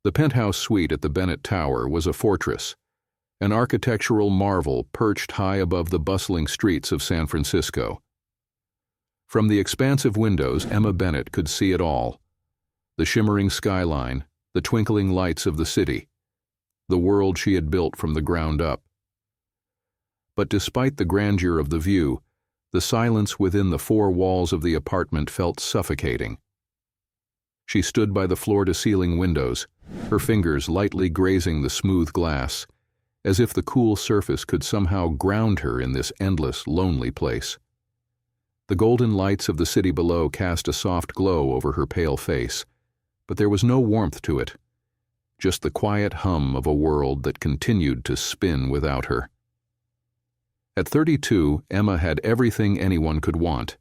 The penthouse suite at the Bennett Tower was a fortress, an architectural marvel perched high above the bustling streets of San Francisco. From the expansive windows, Emma Bennett could see it all: the shimmering skyline, the twinkling lights of the city, the world she had built from the ground up. But despite the grandeur of the view, the silence within the four walls of the apartment felt suffocating. She stood by the floor-to-ceiling windows, her fingers lightly grazing the smooth glass, as if the cool surface could somehow ground her in this endless, lonely place. The golden lights of the city below cast a soft glow over her pale face, but there was no warmth to it, just the quiet hum of a world that continued to spin without her. At 32, Emma had everything anyone could want: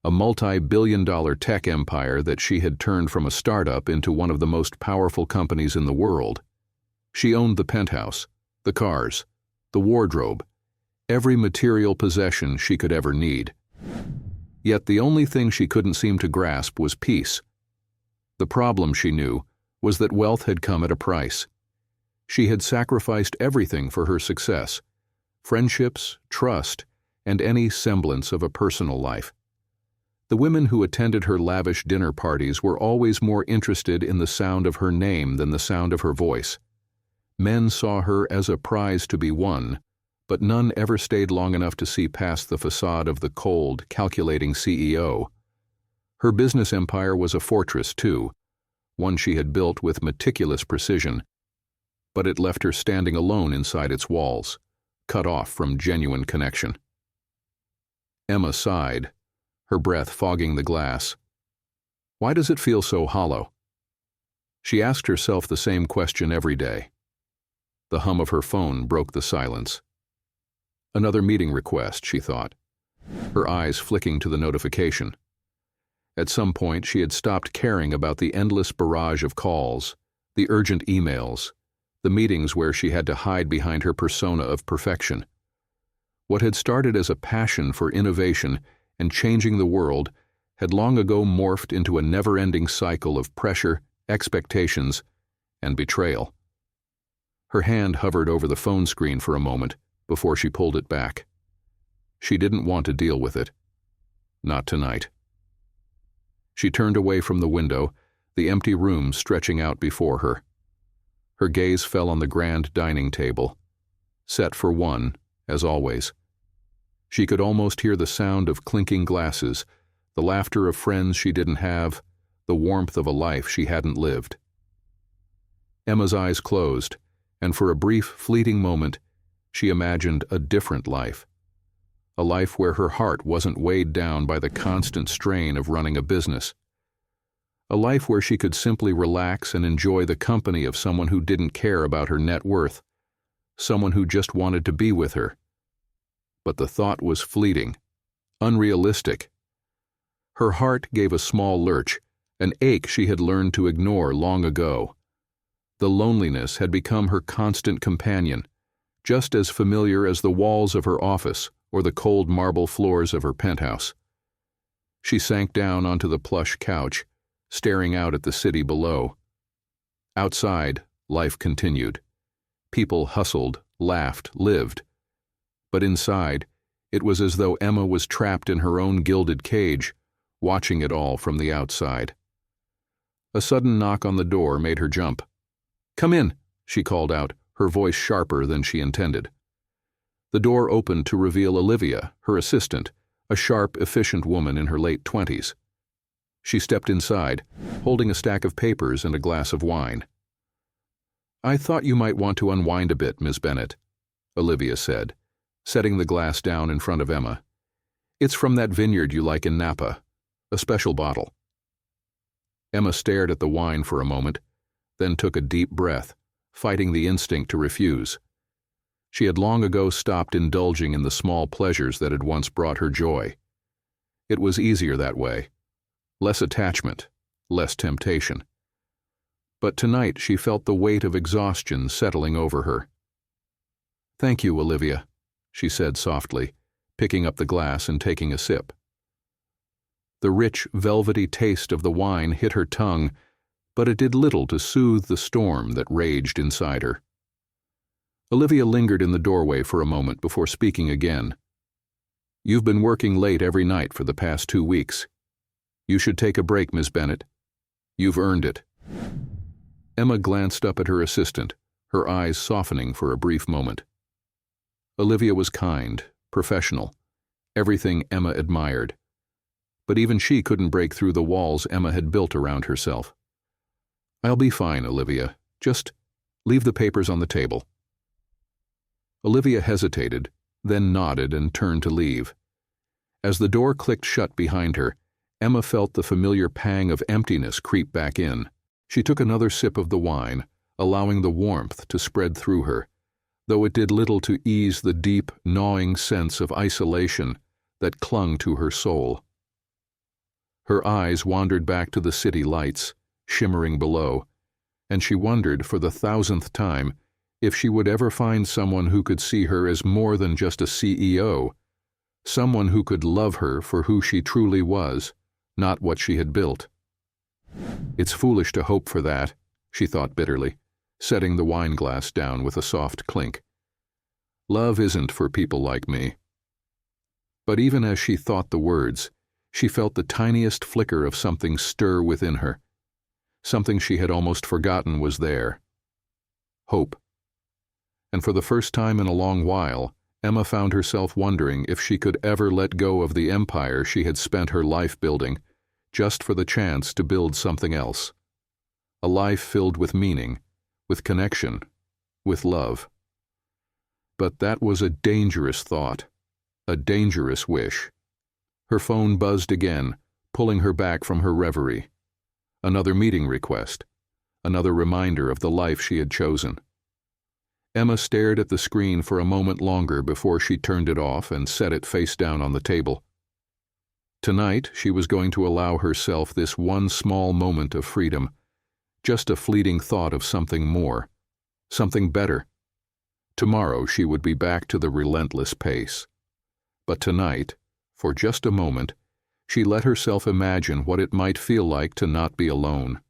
a multi-billion-dollar tech empire that she had turned from a startup into one of the most powerful companies in the world. She owned the penthouse, the cars, the wardrobe, every material possession she could ever need. Yet the only thing she couldn't seem to grasp was peace. The problem, she knew, was that wealth had come at a price. She had sacrificed everything for her success: friendships, trust, and any semblance of a personal life. The women who attended her lavish dinner parties were always more interested in the sound of her name than the sound of her voice. Men saw her as a prize to be won, but none ever stayed long enough to see past the facade of the cold, calculating CEO. Her business empire was a fortress, too, one she had built with meticulous precision, but it left her standing alone inside its walls, cut off from genuine connection. Emma sighed, her breath fogging the glass. Why does it feel so hollow? She asked herself the same question every day. The hum of her phone broke the silence. Another meeting request, she thought, her eyes flicking to the notification. At some point, she had stopped caring about the endless barrage of calls, the urgent emails, the meetings where she had to hide behind her persona of perfection. What had started as a passion for innovation and changing the world had long ago morphed into a never-ending cycle of pressure, expectations, and betrayal. Her hand hovered over the phone screen for a moment before she pulled it back. She didn't want to deal with it. Not tonight. She turned away from the window, the empty room stretching out before her. Her gaze fell on the grand dining table, set for one, as always. She could almost hear the sound of clinking glasses, the laughter of friends she didn't have, the warmth of a life she hadn't lived. Emma's eyes closed, and for a brief, fleeting moment, she imagined a different life. A life where her heart wasn't weighed down by the constant strain of running a business. A life where she could simply relax and enjoy the company of someone who didn't care about her net worth, someone who just wanted to be with her. But the thought was fleeting, unrealistic. Her heart gave a small lurch, an ache she had learned to ignore long ago. The loneliness had become her constant companion, just as familiar as the walls of her office or the cold marble floors of her penthouse. She sank down onto the plush couch, staring out at the city below. Outside, life continued. People hustled, laughed, lived. But inside, it was as though Emma was trapped in her own gilded cage, watching it all from the outside. A sudden knock on the door made her jump. "Come in," she called out, her voice sharper than she intended. The door opened to reveal Olivia, her assistant, a sharp, efficient woman in her late 20s. She stepped inside, holding a stack of papers and a glass of wine. "I thought you might want to unwind a bit, Miss Bennett," Olivia said, setting the glass down in front of Emma. "It's from that vineyard you like in Napa, a special bottle." Emma stared at the wine for a moment, then took a deep breath, fighting the instinct to refuse. She had long ago stopped indulging in the small pleasures that had once brought her joy. It was easier that way. Less attachment, less temptation. But tonight she felt the weight of exhaustion settling over her. "Thank you, Olivia," she said softly, picking up the glass and taking a sip. The rich, velvety taste of the wine hit her tongue, but it did little to soothe the storm that raged inside her. Olivia lingered in the doorway for a moment before speaking again. "You've been working late every night for the past 2 weeks. You should take a break, Miss Bennett. You've earned it." Emma glanced up at her assistant, her eyes softening for a brief moment. Olivia was kind, professional, everything Emma admired. But even she couldn't break through the walls Emma had built around herself. "I'll be fine, Olivia. Just leave the papers on the table." Olivia hesitated, then nodded and turned to leave. As the door clicked shut behind her, Emma felt the familiar pang of emptiness creep back in. She took another sip of the wine, allowing the warmth to spread through her, though it did little to ease the deep, gnawing sense of isolation that clung to her soul. Her eyes wandered back to the city lights, shimmering below, and she wondered for the 1,000th time if she would ever find someone who could see her as more than just a CEO, someone who could love her for who she truly was, not what she had built. "It's foolish to hope for that," she thought bitterly, setting the wine glass down with a soft clink. "Love isn't for people like me." But even as she thought the words, she felt the tiniest flicker of something stir within her, something she had almost forgotten was there. Hope. And for the first time in a long while, Emma found herself wondering if she could ever let go of the empire she had spent her life building, just for the chance to build something else. A life filled with meaning, with connection, with love. But that was a dangerous thought, a dangerous wish. Her phone buzzed again, pulling her back from her reverie. Another meeting request, another reminder of the life she had chosen. Emma stared at the screen for a moment longer before she turned it off and set it face down on the table. Tonight, she was going to allow herself this one small moment of freedom, just a fleeting thought of something more, something better. Tomorrow she would be back to the relentless pace. But tonight, for just a moment, she let herself imagine what it might feel like to not be alone.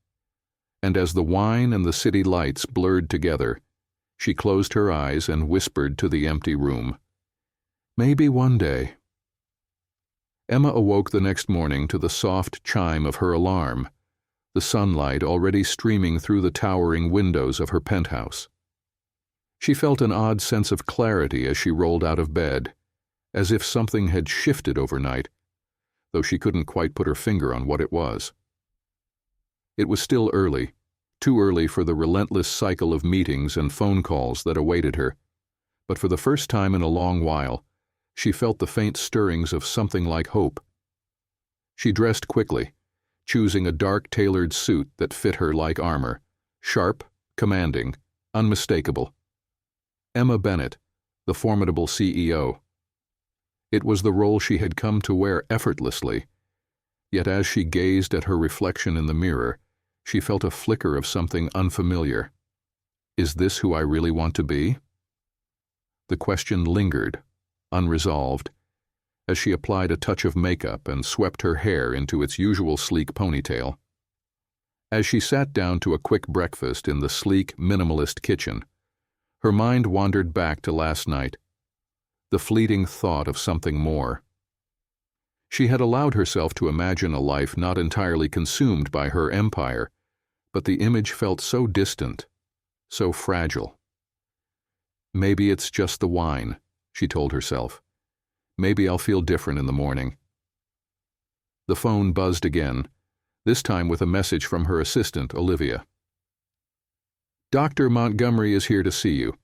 And as the wine and the city lights blurred together, she closed her eyes and whispered to the empty room, "Maybe one day." Emma awoke the next morning to the soft chime of her alarm, the sunlight already streaming through the towering windows of her penthouse. She felt an odd sense of clarity as she rolled out of bed, as if something had shifted overnight, though she couldn't quite put her finger on what it was. It was still early, too early for the relentless cycle of meetings and phone calls that awaited her, but for the first time in a long while, she felt the faint stirrings of something like hope. She dressed quickly, choosing a dark tailored suit that fit her like armor, sharp, commanding, unmistakable. Emma Bennett, the formidable CEO. It was the role she had come to wear effortlessly, yet as she gazed at her reflection in the mirror, she felt a flicker of something unfamiliar. Is this who I really want to be? The question lingered, unresolved, as she applied a touch of makeup and swept her hair into its usual sleek ponytail. As she sat down to a quick breakfast in the sleek, minimalist kitchen, her mind wandered back to last night, the fleeting thought of something more. She had allowed herself to imagine a life not entirely consumed by her empire, but the image felt so distant, so fragile. Maybe it's just the wine, she told herself. Maybe I'll feel different in the morning. The phone buzzed again, this time with a message from her assistant, Olivia. "Dr. Montgomery is here to see you.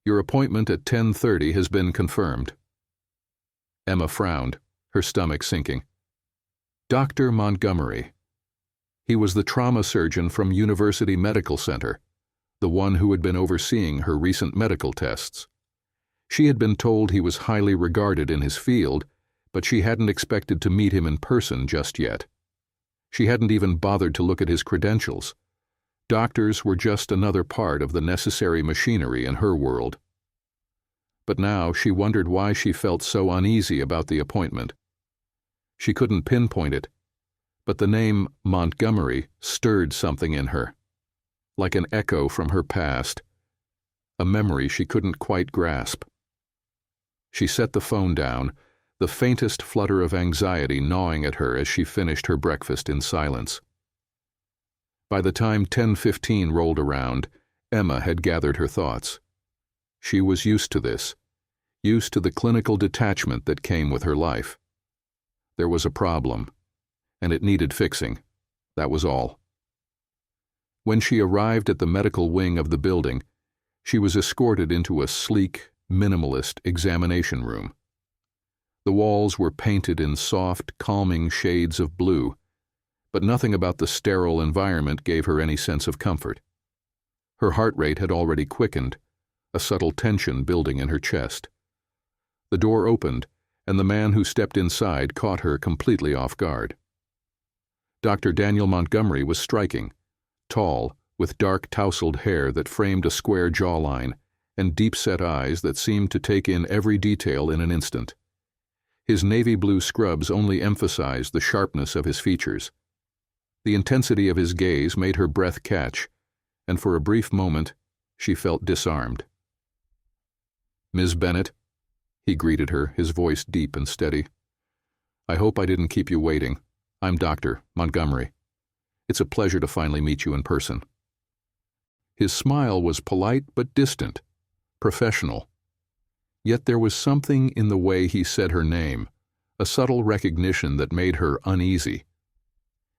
Your appointment at 10:30 has been confirmed." Emma frowned, her stomach sinking. Dr. Montgomery. He was the trauma surgeon from University Medical Center, the one who had been overseeing her recent medical tests. She had been told he was highly regarded in his field, but she hadn't expected to meet him in person just yet. She hadn't even bothered to look at his credentials. Doctors were just another part of the necessary machinery in her world. But now she wondered why she felt so uneasy about the appointment. She couldn't pinpoint it, But the name Montgomery stirred something in her, like an echo from her past, a memory she couldn't quite grasp. She set the phone down, the faintest flutter of anxiety gnawing at her as she finished her breakfast in silence. By the time 10:15 rolled around, Emma had gathered her thoughts. She was used to this, used to the clinical detachment that came with her life. There was a problem, and it needed fixing. That was all. When she arrived at the medical wing of the building, she was escorted into a sleek, minimalist examination room. The walls were painted in soft, calming shades of blue, but nothing about the sterile environment gave her any sense of comfort. Her heart rate had already quickened, a subtle tension building in her chest. The door opened, and the man who stepped inside caught her completely off guard. Dr. Daniel Montgomery was striking, tall, with dark tousled hair that framed a square jawline and deep-set eyes that seemed to take in every detail in an instant. His navy blue scrubs only emphasized the sharpness of his features. The intensity of his gaze made her breath catch, and for a brief moment she felt disarmed. "Ms. Bennett," he greeted her, his voice deep and steady. "I hope I didn't keep you waiting. I'm Dr. Montgomery. It's a pleasure to finally meet you in person." His smile was polite but distant, professional. Yet there was something in the way he said her name, a subtle recognition that made her uneasy.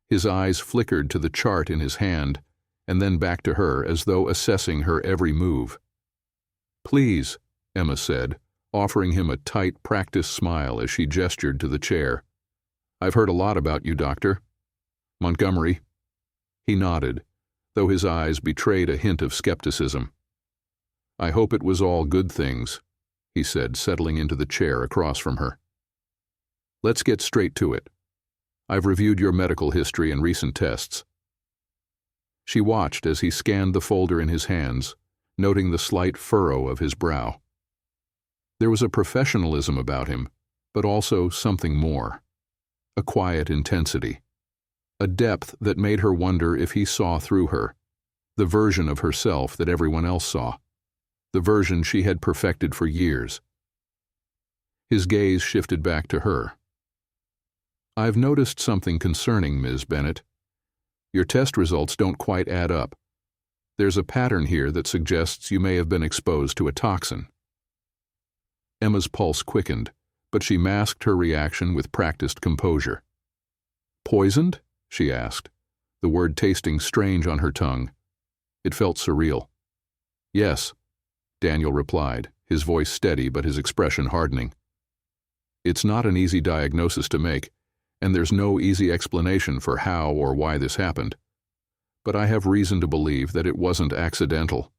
His eyes flickered to the chart in his hand, and then back to her as though assessing her every move. "Please," Emma said, offering him a tight, practiced smile as she gestured to the chair. "I've heard a lot about you, Doctor Montgomery." He nodded, though his eyes betrayed a hint of skepticism. "I hope it was all good things," he said, settling into the chair across from her. "Let's get straight to it. I've reviewed your medical history and recent tests." She watched as he scanned the folder in his hands, noting the slight furrow of his brow. There was a professionalism about him, but also something more. A quiet intensity. A depth that made her wonder if he saw through her, the version of herself that everyone else saw, the version she had perfected for years. His gaze shifted back to her. "I've noticed something concerning, Ms. Bennett. Your test results don't quite add up. There's a pattern here that suggests you may have been exposed to a toxin." Emma's pulse quickened, but she masked her reaction with practiced composure. "Poisoned?" she asked, the word tasting strange on her tongue. It felt surreal. "Yes," Daniel replied, his voice steady but his expression hardening. "It's not an easy diagnosis to make, and there's no easy explanation for how or why this happened. But I have reason to believe that it wasn't accidental."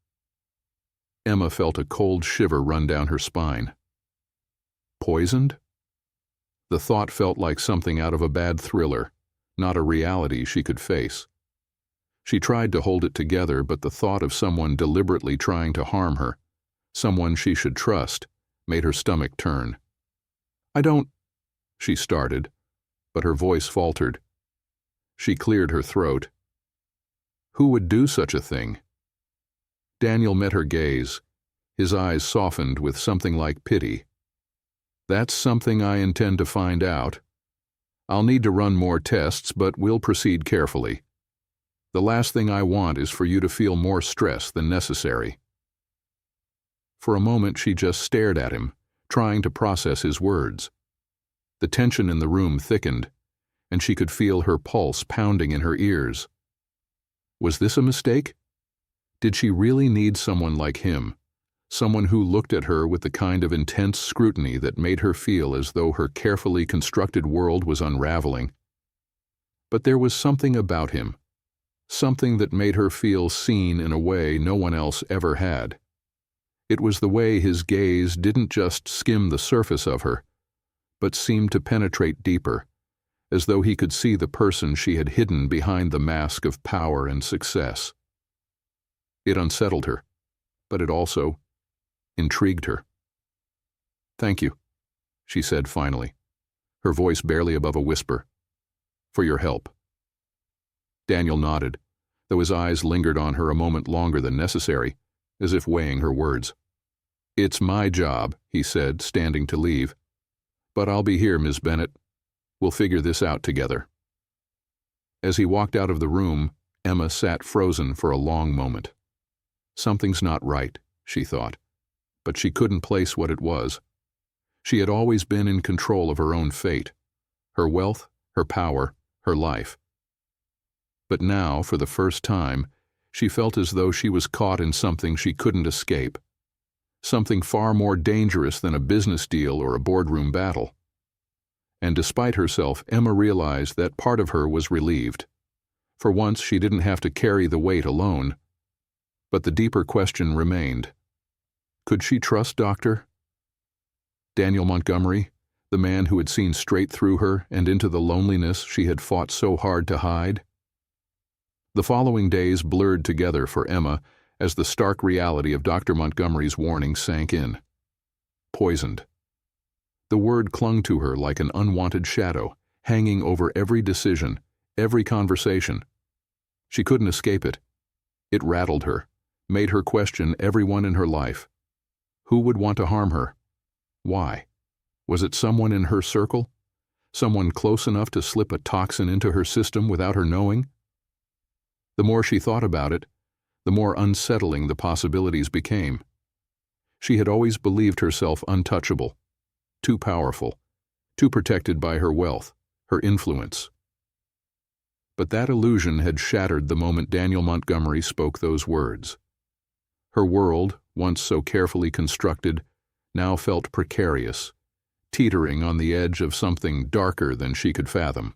Emma felt a cold shiver run down her spine. Poisoned? The thought felt like something out of a bad thriller, not a reality she could face. She tried to hold it together, but the thought of someone deliberately trying to harm her, someone she should trust, made her stomach turn. "I don't," she started, but her voice faltered. She cleared her throat. "Who would do such a thing?" Daniel met her gaze, his eyes softened with something like pity. "That's something I intend to find out. I'll need to run more tests, but we'll proceed carefully. The last thing I want is for you to feel more stress than necessary." For a moment she just stared at him, trying to process his words. The tension in the room thickened, and she could feel her pulse pounding in her ears. Was this a mistake? Did she really need someone like him, someone who looked at her with the kind of intense scrutiny that made her feel as though her carefully constructed world was unraveling? But there was something about him, something that made her feel seen in a way no one else ever had. It was the way his gaze didn't just skim the surface of her, but seemed to penetrate deeper, as though he could see the person she had hidden behind the mask of power and success. It unsettled her, but it also intrigued her. "Thank you," she said finally, her voice barely above a whisper, "for your help." Daniel nodded, though his eyes lingered on her a moment longer than necessary, as if weighing her words. "It's my job," he said, standing to leave. "But I'll be here, Miss Bennett. We'll figure this out together." As he walked out of the room, Emma sat frozen for a long moment. Something's not right, she thought, but she couldn't place what it was. She had always been in control of her own fate, her wealth, her power, her life. But now, for the first time, she felt as though she was caught in something she couldn't escape, something far more dangerous than a business deal or a boardroom battle. And despite herself, Emma realized that part of her was relieved. For once, she didn't have to carry the weight alone. But the deeper question remained. Could she trust Dr. Daniel Montgomery, the man who had seen straight through her and into the loneliness she had fought so hard to hide? The following days blurred together for Emma as the stark reality of Dr. Montgomery's warning sank in. Poisoned. The word clung to her like an unwanted shadow, hanging over every decision, every conversation. She couldn't escape it. It rattled her, made her question everyone in her life. Who would want to harm her? Why? Was it someone in her circle? Someone close enough to slip a toxin into her system without her knowing? The more she thought about it, the more unsettling the possibilities became. She had always believed herself untouchable, too powerful, too protected by her wealth, her influence. But that illusion had shattered the moment Daniel Montgomery spoke those words. Her world, once so carefully constructed, now felt precarious, teetering on the edge of something darker than she could fathom.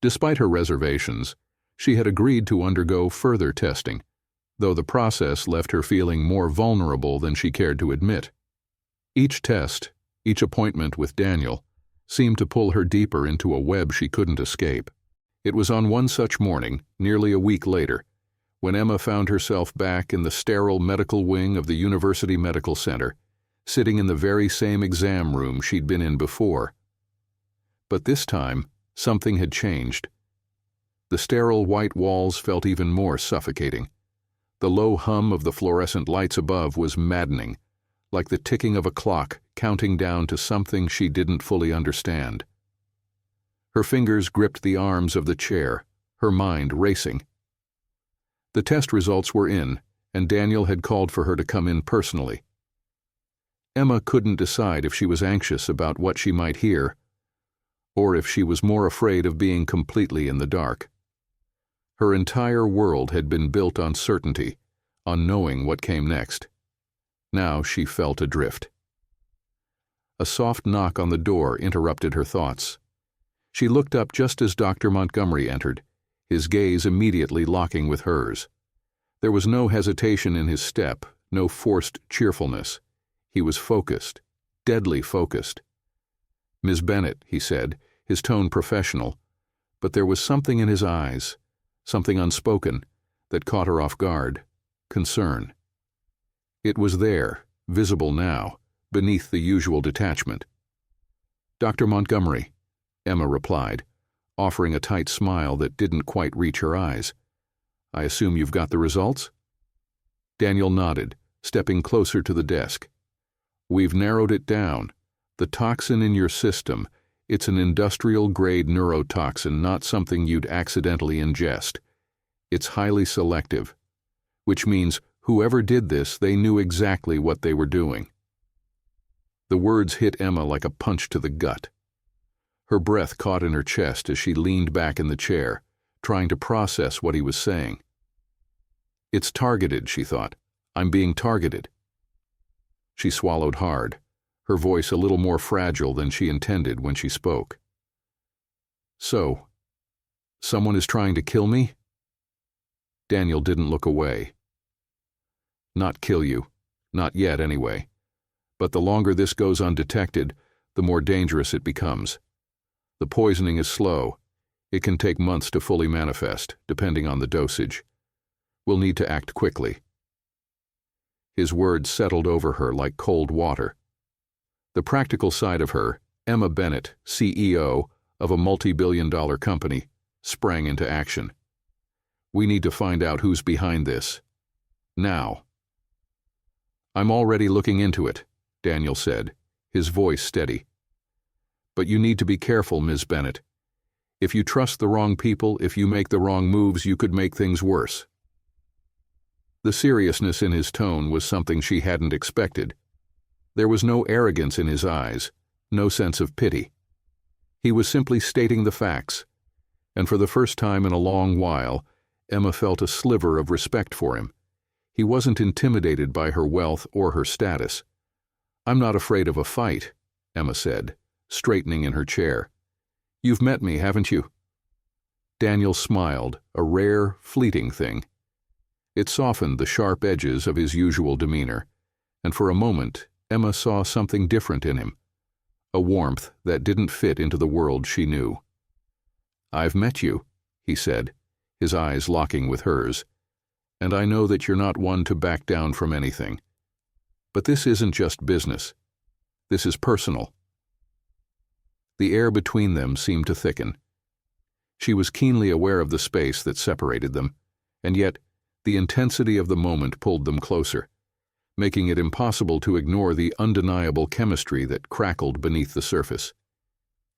Despite her reservations, she had agreed to undergo further testing, though the process left her feeling more vulnerable than she cared to admit. Each test, each appointment with Daniel, seemed to pull her deeper into a web she couldn't escape. It was on one such morning, nearly a week later, when Emma found herself back in the sterile medical wing of the University Medical Center, sitting in the very same exam room she'd been in before. But this time, something had changed. The sterile white walls felt even more suffocating. The low hum of the fluorescent lights above was maddening, like the ticking of a clock counting down to something she didn't fully understand. Her fingers gripped the arms of the chair, her mind racing. The test results were in, and Daniel had called for her to come in personally. Emma couldn't decide if she was anxious about what she might hear, or if she was more afraid of being completely in the dark. Her entire world had been built on certainty, on knowing what came next. Now she felt adrift. A soft knock on the door interrupted her thoughts. She looked up just as Dr. Montgomery entered, his gaze immediately locking with hers. There was no hesitation in his step, no forced cheerfulness. He was focused, deadly focused. "Miss Bennett," he said, his tone professional, but there was something in his eyes, something unspoken, that caught her off guard, concern. It was there, visible now, beneath the usual detachment. "Dr. Montgomery," Emma replied, offering a tight smile that didn't quite reach her eyes. "I assume you've got the results?" Daniel nodded, stepping closer to the desk. "We've narrowed it down. The toxin in your system, it's an industrial-grade neurotoxin, not something you'd accidentally ingest. It's highly selective, which means whoever did this, they knew exactly what they were doing." The words hit Emma like a punch to the gut. Her breath caught in her chest as she leaned back in the chair, trying to process what he was saying. "It's targeted," she thought. "I'm being targeted." She swallowed hard, her voice a little more fragile than she intended when she spoke. "So, someone is trying to kill me?" Daniel didn't look away. "Not kill you. Not yet, anyway. But the longer this goes undetected, the more dangerous it becomes. The poisoning is slow. It can take months to fully manifest, depending on the dosage. We'll need to act quickly." His words settled over her like cold water. The practical side of her, Emma Bennett, CEO of a multi-billion-dollar company, sprang into action. We need to find out who's behind this. Now. I'm already looking into it, Daniel said, his voice steady. But you need to be careful, Ms. Bennett. If you trust the wrong people, if you make the wrong moves, you could make things worse. The seriousness in his tone was something she hadn't expected. There was no arrogance in his eyes, no sense of pity. He was simply stating the facts, and for the first time in a long while, Emma felt a sliver of respect for him. He wasn't intimidated by her wealth or her status. I'm not afraid of a fight, Emma said, straightening in her chair. You've met me, haven't you? Daniel smiled, a rare, fleeting thing. It softened the sharp edges of his usual demeanor, and for a moment, Emma saw something different in him, a warmth that didn't fit into the world she knew. I've met you, he said, his eyes locking with hers, and I know that you're not one to back down from anything. But this isn't just business. This is personal. The air between them seemed to thicken. She was keenly aware of the space that separated them, and yet the intensity of the moment pulled them closer, making it impossible to ignore the undeniable chemistry that crackled beneath the surface.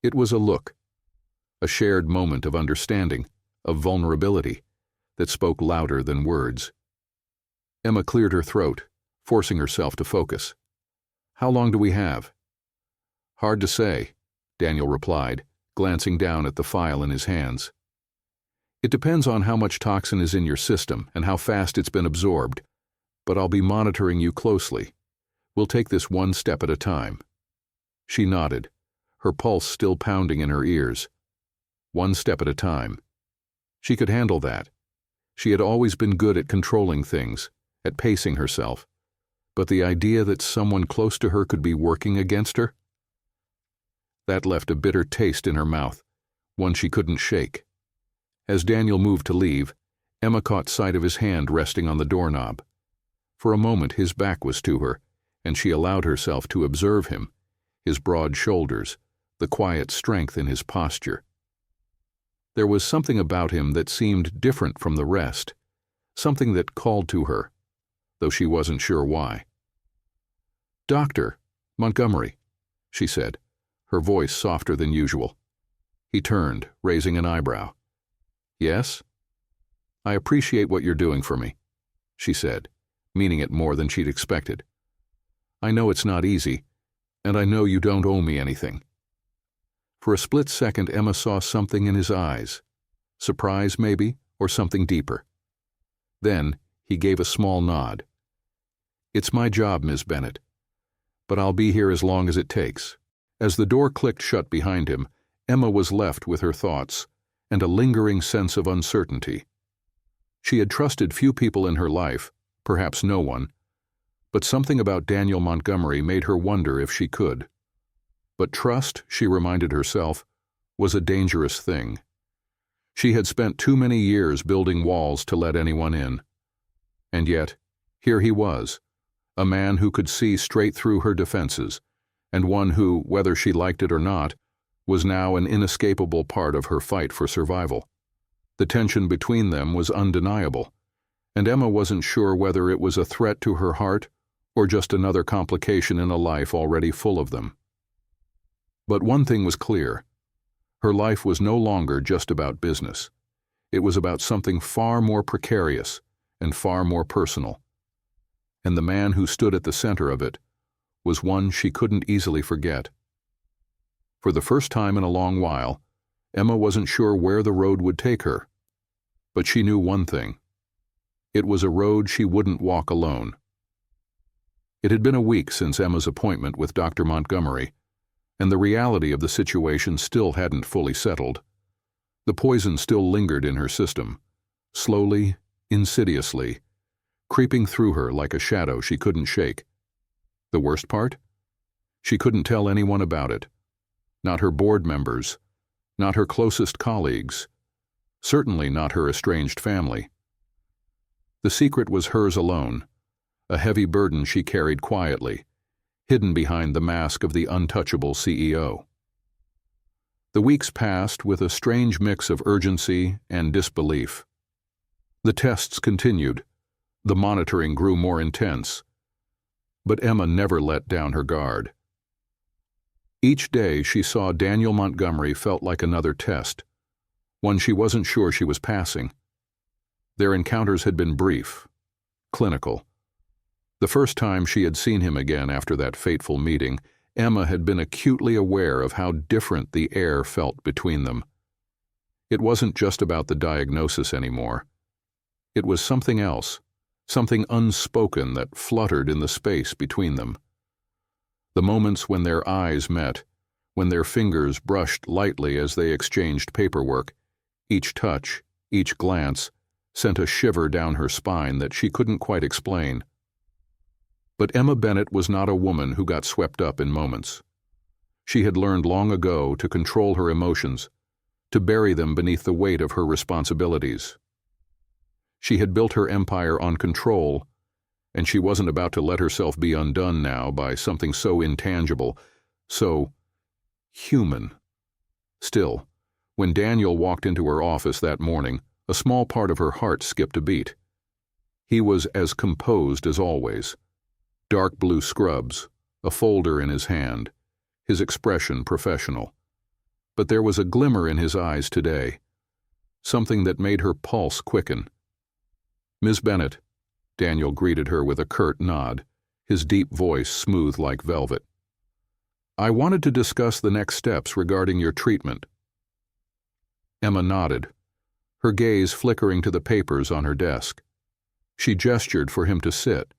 It was a look, a shared moment of understanding, of vulnerability, that spoke louder than words. Emma cleared her throat, forcing herself to focus. How long do we have? Hard to say, Daniel replied, glancing down at the file in his hands. It depends on how much toxin is in your system and how fast it's been absorbed, but I'll be monitoring you closely. We'll take this one step at a time. She nodded, her pulse still pounding in her ears. One step at a time. She could handle that. She had always been good at controlling things, at pacing herself, but the idea that someone close to her could be working against her? That left a bitter taste in her mouth, one she couldn't shake. As Daniel moved to leave, Emma caught sight of his hand resting on the doorknob. For a moment his back was to her, and she allowed herself to observe him, his broad shoulders, the quiet strength in his posture. There was something about him that seemed different from the rest, something that called to her, though she wasn't sure why. "Dr. Montgomery," she said, her voice softer than usual. He turned, raising an eyebrow. "Yes?" "I appreciate what you're doing for me," she said, meaning it more than she'd expected. "I know it's not easy, and I know you don't owe me anything." For a split second, Emma saw something in his eyes, surprise maybe, or something deeper. Then he gave a small nod. "It's my job, Ms. Bennett, but I'll be here as long as it takes." As the door clicked shut behind him, Emma was left with her thoughts and a lingering sense of uncertainty. She had trusted few people in her life, perhaps no one, but something about Daniel Montgomery made her wonder if she could. But trust, she reminded herself, was a dangerous thing. She had spent too many years building walls to let anyone in. And yet, here he was, a man who could see straight through her defenses, and one who, whether she liked it or not, was now an inescapable part of her fight for survival. The tension between them was undeniable, and Emma wasn't sure whether it was a threat to her heart or just another complication in a life already full of them. But one thing was clear. Her life was no longer just about business. It was about something far more precarious and far more personal. And the man who stood at the center of it was one she couldn't easily forget. For the first time in a long while, Emma wasn't sure where the road would take her. But she knew one thing. It was a road she wouldn't walk alone. It had been a week since Emma's appointment with Dr. Montgomery, and the reality of the situation still hadn't fully settled. The poison still lingered in her system, slowly, insidiously, creeping through her like a shadow she couldn't shake. The worst part? She couldn't tell anyone about it. Not her board members, not her closest colleagues, certainly not her estranged family. The secret was hers alone, a heavy burden she carried quietly, hidden behind the mask of the untouchable CEO. The weeks passed with a strange mix of urgency and disbelief. The tests continued. The monitoring grew more intense. But Emma never let down her guard. Each day she saw Daniel Montgomery felt like another test, one she wasn't sure she was passing. Their encounters had been brief, clinical. The first time she had seen him again after that fateful meeting, Emma had been acutely aware of how different the air felt between them. It wasn't just about the diagnosis anymore. It was something else, something unspoken that fluttered in the space between them. The moments when their eyes met, when their fingers brushed lightly as they exchanged paperwork, each touch, each glance, sent a shiver down her spine that she couldn't quite explain. But Emma Bennett was not a woman who got swept up in moments. She had learned long ago to control her emotions, to bury them beneath the weight of her responsibilities. She had built her empire on control, and she wasn't about to let herself be undone now by something so intangible, so human. Still, when Daniel walked into her office that morning, a small part of her heart skipped a beat. He was as composed as always. Dark blue scrubs, a folder in his hand, his expression professional. But there was a glimmer in his eyes today, something that made her pulse quicken. "Miss Bennett," Daniel greeted her with a curt nod, his deep voice smooth like velvet. "I wanted to discuss the next steps regarding your treatment." Emma nodded, her gaze flickering to the papers on her desk. She gestured for him to sit,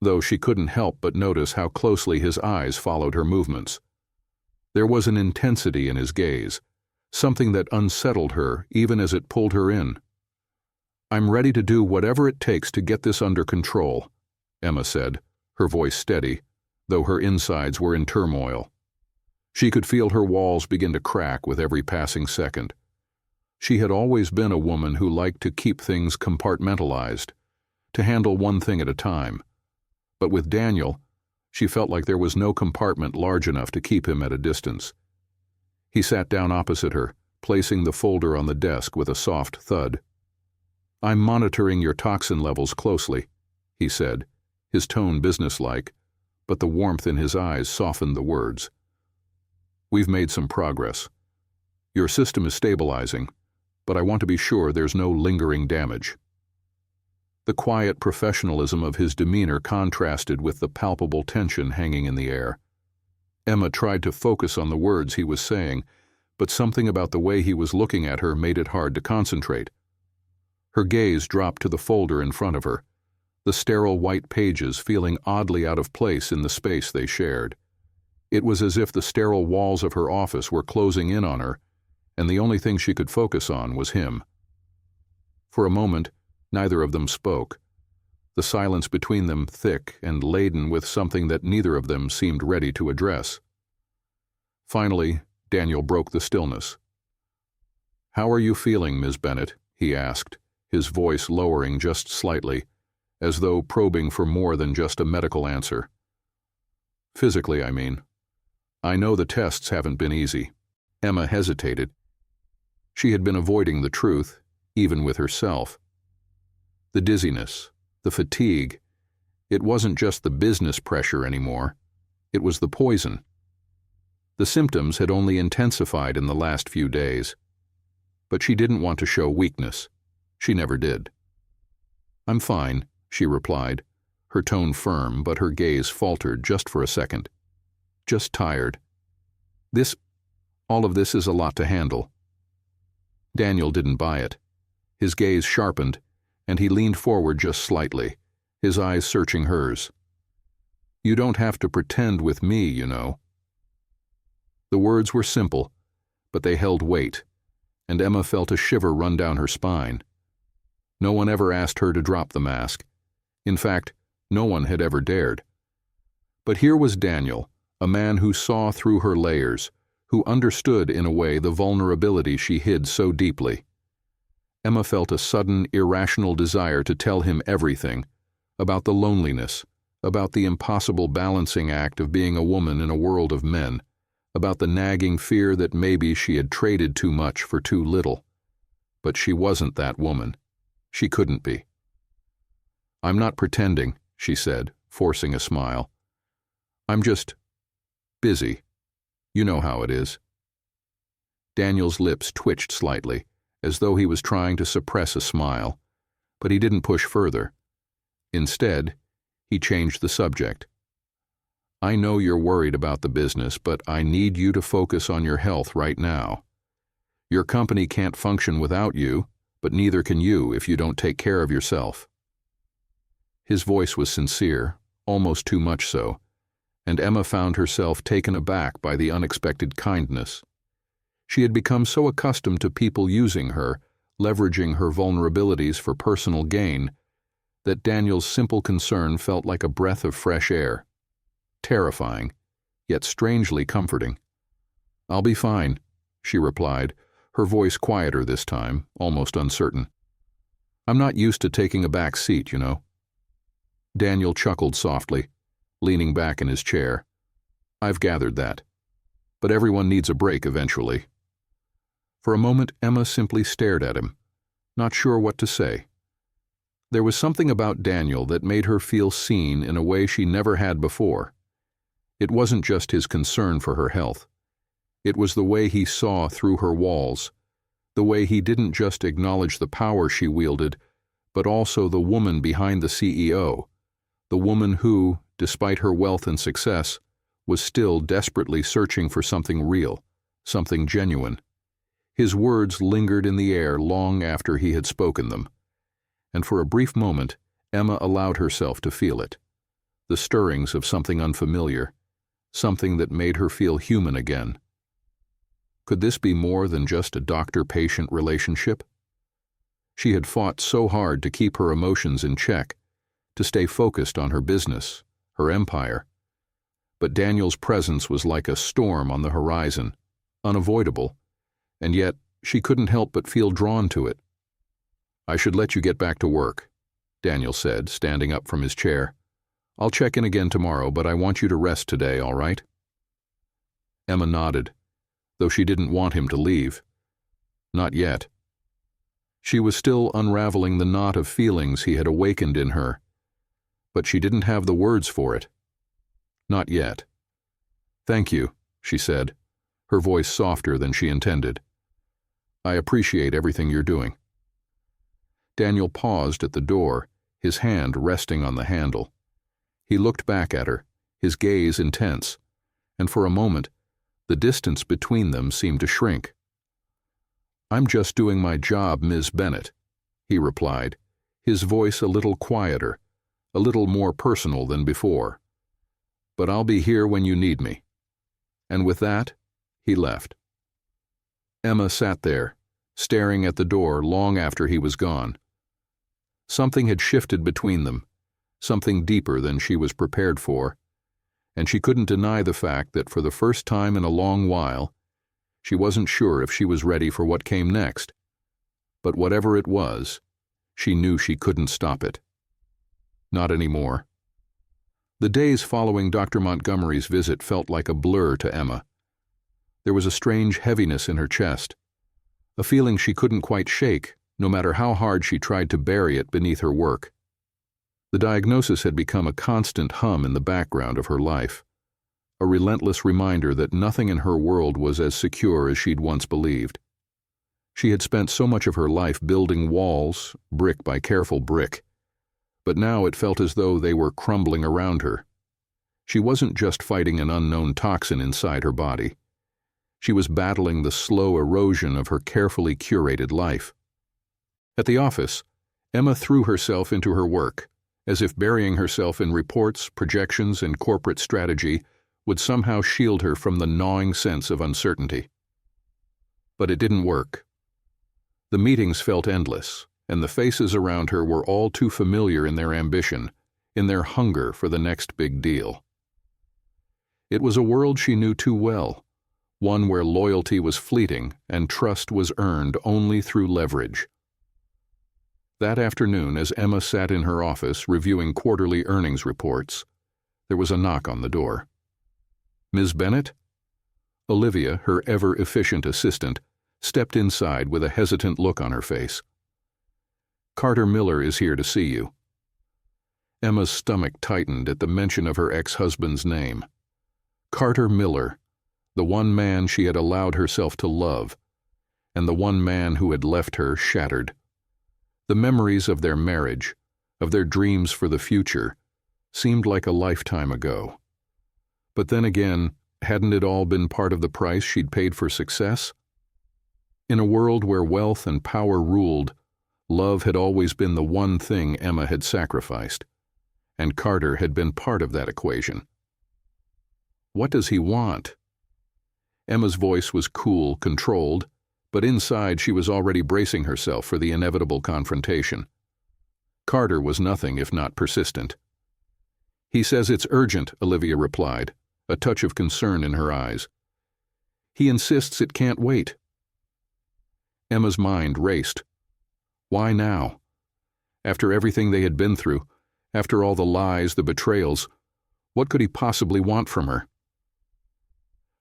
though she couldn't help but notice how closely his eyes followed her movements. There was an intensity in his gaze, something that unsettled her even as it pulled her in. "I'm ready to do whatever it takes to get this under control," Emma said, her voice steady, though her insides were in turmoil. She could feel her walls begin to crack with every passing second. She had always been a woman who liked to keep things compartmentalized, to handle one thing at a time. But with Daniel, she felt like there was no compartment large enough to keep him at a distance. He sat down opposite her, placing the folder on the desk with a soft thud. "I'm monitoring your toxin levels closely," he said, his tone businesslike, but the warmth in his eyes softened the words. "We've made some progress. Your system is stabilizing, but I want to be sure there's no lingering damage." The quiet professionalism of his demeanor contrasted with the palpable tension hanging in the air. Emma tried to focus on the words he was saying, but something about the way he was looking at her made it hard to concentrate. Her gaze dropped to the folder in front of her, the sterile white pages feeling oddly out of place in the space they shared. It was as if the sterile walls of her office were closing in on her, and the only thing she could focus on was him. For a moment, neither of them spoke, the silence between them thick and laden with something that neither of them seemed ready to address. Finally, Daniel broke the stillness. "How are you feeling, Ms. Bennett?" he asked, his voice lowering just slightly, as though probing for more than just a medical answer. "Physically, I mean. I know the tests haven't been easy." Emma hesitated. She had been avoiding the truth, even with herself. The dizziness, the fatigue, it wasn't just the business pressure anymore. It was the poison. The symptoms had only intensified in the last few days. But she didn't want to show weakness. She never did. "I'm fine," she replied, her tone firm, but her gaze faltered just for a second. "Just tired. All of this is a lot to handle." Daniel didn't buy it. His gaze sharpened, and he leaned forward just slightly, his eyes searching hers. "You don't have to pretend with me, you know." The words were simple, but they held weight, and Emma felt a shiver run down her spine. No one ever asked her to drop the mask. In fact, no one had ever dared. But here was Daniel, a man who saw through her layers, who understood in a way the vulnerability she hid so deeply. Emma felt a sudden, irrational desire to tell him everything, about the loneliness, about the impossible balancing act of being a woman in a world of men, about the nagging fear that maybe she had traded too much for too little. But she wasn't that woman. She couldn't be. "I'm not pretending," she said, forcing a smile. "I'm just busy. You know how it is." Daniel's lips twitched slightly, as though he was trying to suppress a smile, but he didn't push further. Instead, he changed the subject. "I know you're worried about the business, but I need you to focus on your health right now. Your company can't function without you, but neither can you if you don't take care of yourself." His voice was sincere, almost too much so, and Emma found herself taken aback by the unexpected kindness. She had become so accustomed to people using her, leveraging her vulnerabilities for personal gain, that Daniel's simple concern felt like a breath of fresh air. Terrifying, yet strangely comforting. "I'll be fine," she replied, her voice quieter this time, almost uncertain. "I'm not used to taking a back seat, you know." Daniel chuckled softly, leaning back in his chair. "I've gathered that. But everyone needs a break eventually." For a moment, Emma simply stared at him, not sure what to say. There was something about Daniel that made her feel seen in a way she never had before. It wasn't just his concern for her health. It was the way he saw through her walls, the way he didn't just acknowledge the power she wielded, but also the woman behind the CEO, the woman who, despite her wealth and success, was still desperately searching for something real, something genuine. His words lingered in the air long after he had spoken them, and for a brief moment, Emma allowed herself to feel it, the stirrings of something unfamiliar, something that made her feel human again. Could this be more than just a doctor-patient relationship? She had fought so hard to keep her emotions in check, to stay focused on her business, her empire. But Daniel's presence was like a storm on the horizon, unavoidable, and yet she couldn't help but feel drawn to it. "I should let you get back to work," Daniel said, standing up from his chair. "I'll check in again tomorrow, but I want you to rest today, all right?" Emma nodded, though she didn't want him to leave. Not yet. She was still unraveling the knot of feelings he had awakened in her, but she didn't have the words for it. Not yet. "Thank you," she said, her voice softer than she intended. "I appreciate everything you're doing." Daniel paused at the door, his hand resting on the handle. He looked back at her, his gaze intense, and for a moment, the distance between them seemed to shrink. "I'm just doing my job, Ms. Bennett," he replied, his voice a little quieter, a little more personal than before. "But I'll be here when you need me." And with that, he left. Emma sat there, staring at the door long after he was gone. Something had shifted between them, something deeper than she was prepared for, and she couldn't deny the fact that for the first time in a long while, she wasn't sure if she was ready for what came next. But whatever it was, she knew she couldn't stop it. Not anymore. The days following Dr. Montgomery's visit felt like a blur to Emma. There was a strange heaviness in her chest, a feeling she couldn't quite shake, no matter how hard she tried to bury it beneath her work. The diagnosis had become a constant hum in the background of her life, a relentless reminder that nothing in her world was as secure as she'd once believed. She had spent so much of her life building walls, brick by careful brick, but now it felt as though they were crumbling around her. She wasn't just fighting an unknown toxin inside her body. She was battling the slow erosion of her carefully curated life. At the office, Emma threw herself into her work, as if burying herself in reports, projections, and corporate strategy would somehow shield her from the gnawing sense of uncertainty. But it didn't work. The meetings felt endless, and the faces around her were all too familiar in their ambition, in their hunger for the next big deal. It was a world she knew too well, one where loyalty was fleeting and trust was earned only through leverage. That afternoon, as Emma sat in her office reviewing quarterly earnings reports, there was a knock on the door. "Ms. Bennett?" Olivia, her ever-efficient assistant, stepped inside with a hesitant look on her face. Carter Miller is here to see you." Emma's stomach tightened at the mention of her ex-husband's name. Carter Miller, the one man she had allowed herself to love, and the one man who had left her shattered. The memories of their marriage, of their dreams for the future, seemed like a lifetime ago. But then again, hadn't it all been part of the price she'd paid for success? In a world where wealth and power ruled, love had always been the one thing Emma had sacrificed, and Carter had been part of that equation. What does he want? Emma's voice was cool, controlled, but inside she was already bracing herself for the inevitable confrontation. Carter was nothing if not persistent. "He says it's urgent," Olivia replied, a touch of concern in her eyes. "He insists it can't wait." Emma's mind raced. Why now? After everything they had been through, after all the lies, the betrayals, what could he possibly want from her?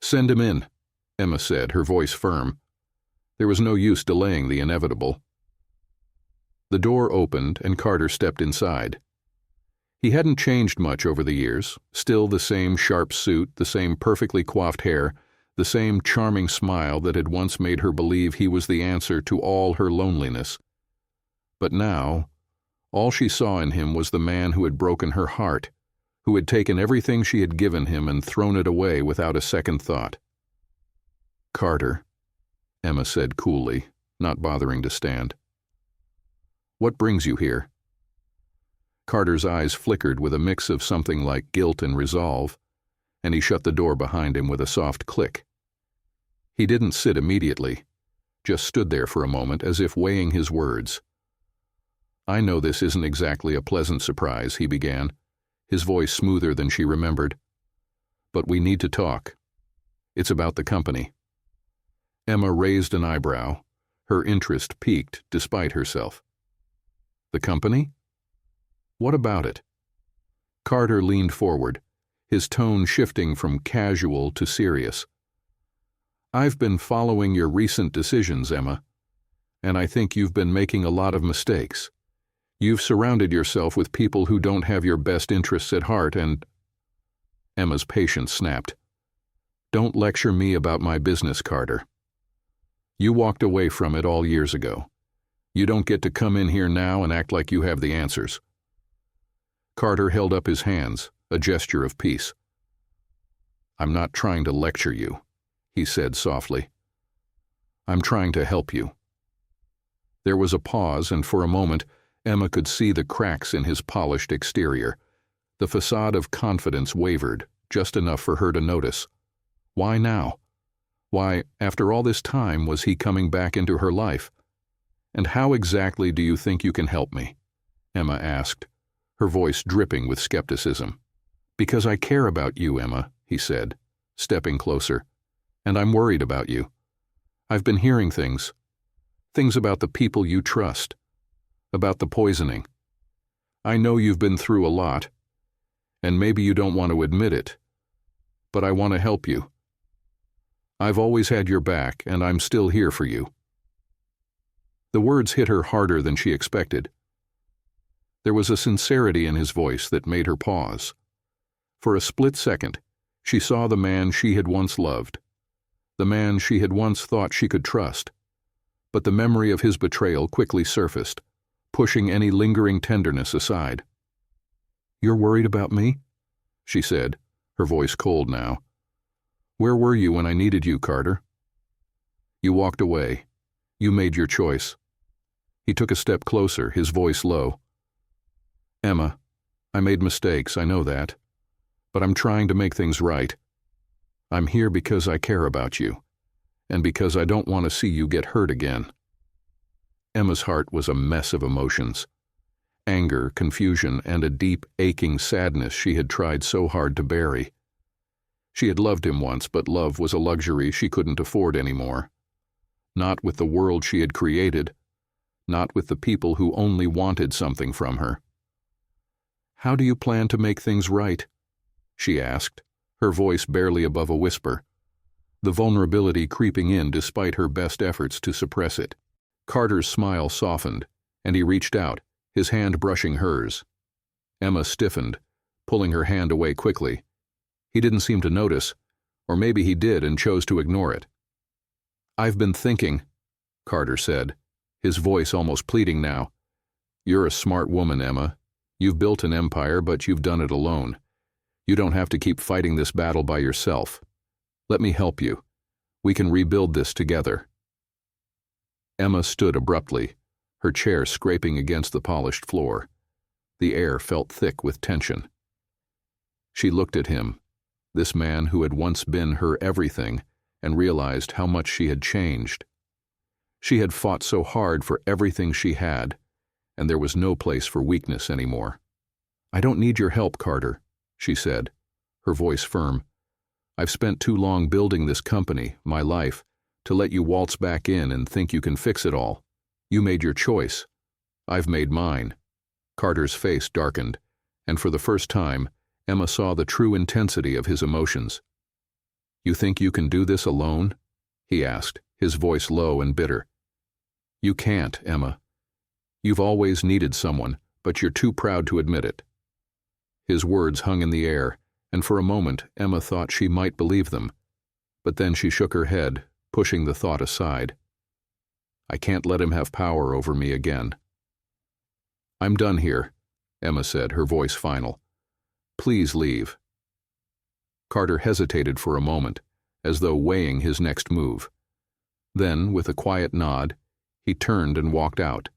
"Send him in," Emma said, her voice firm. There was no use delaying the inevitable. The door opened and Carter stepped inside. He hadn't changed much over the years, still the same sharp suit, the same perfectly coiffed hair, the same charming smile that had once made her believe he was the answer to all her loneliness. But now, all she saw in him was the man who had broken her heart, who had taken everything she had given him and thrown it away without a second thought. "Carter," Emma said coolly, not bothering to stand. "What brings you here?" Carter's eyes flickered with a mix of something like guilt and resolve, and he shut the door behind him with a soft click. He didn't sit immediately, just stood there for a moment as if weighing his words. "I know this isn't exactly a pleasant surprise," he began, his voice smoother than she remembered. "But we need to talk. It's about the company." Emma raised an eyebrow, her interest piqued despite herself. "The company? What about it?" Carter leaned forward, his tone shifting from casual to serious. "I've been following your recent decisions, Emma, and I think you've been making a lot of mistakes. You've surrounded yourself with people who don't have your best interests at heart and—" Emma's patience snapped. "Don't lecture me about my business, Carter. You walked away from it all years ago. You don't get to come in here now and act like you have the answers." Carter held up his hands, a gesture of peace. "I'm not trying to lecture you," he said softly. "I'm trying to help you." There was a pause, and for a moment, Emma could see the cracks in his polished exterior. The facade of confidence wavered, just enough for her to notice. Why now? Why, after all this time, was he coming back into her life? "And how exactly do you think you can help me?" Emma asked, her voice dripping with skepticism. "Because I care about you, Emma," he said, stepping closer. "And I'm worried about you. I've been hearing things about the people you trust, about the poisoning. I know you've been through a lot, and maybe you don't want to admit it, but I want to help you. I've always had your back, and I'm still here for you." The words hit her harder than she expected. There was a sincerity in his voice that made her pause. For a split second, she saw the man she had once loved, the man she had once thought she could trust, but the memory of his betrayal quickly surfaced, pushing any lingering tenderness aside. "You're worried about me?" she said, her voice cold now. "Where were you when I needed you, Carter?" "You walked away. You made your choice." He took a step closer, his voice low. "Emma, I made mistakes, I know that, but I'm trying to make things right. I'm here because I care about you, and because I don't want to see you get hurt again." Emma's heart was a mess of emotions. Anger, confusion, and a deep, aching sadness she had tried so hard to bury. She had loved him once, but love was a luxury she couldn't afford anymore. Not with the world she had created, not with the people who only wanted something from her. "How do you plan to make things right?" she asked, her voice barely above a whisper, the vulnerability creeping in despite her best efforts to suppress it. Carter's smile softened, and he reached out, his hand brushing hers. Emma stiffened, pulling her hand away quickly. He didn't seem to notice, or maybe he did and chose to ignore it. "I've been thinking," Carter said, his voice almost pleading now. "You're a smart woman, Emma. You've built an empire, but you've done it alone. You don't have to keep fighting this battle by yourself. Let me help you. We can rebuild this together." Emma stood abruptly, her chair scraping against the polished floor. The air felt thick with tension. She looked at him, this man who had once been her everything, and realized how much she had changed. She had fought so hard for everything she had, and there was no place for weakness anymore. "I don't need your help, Carter," she said, her voice firm. "I've spent too long building this company, my life, to let you waltz back in and think you can fix it all. You made your choice. I've made mine." Carter's face darkened, and for the first time, Emma saw the true intensity of his emotions. "You think you can do this alone?" he asked, his voice low and bitter. "You can't, Emma. You've always needed someone, but you're too proud to admit it." His words hung in the air, and for a moment Emma thought she might believe them. But then she shook her head, pushing the thought aside. "I can't let him have power over me again." "I'm done here," Emma said, her voice final. "Please leave." Carter hesitated for a moment, as though weighing his next move. Then, with a quiet nod, he turned and walked out,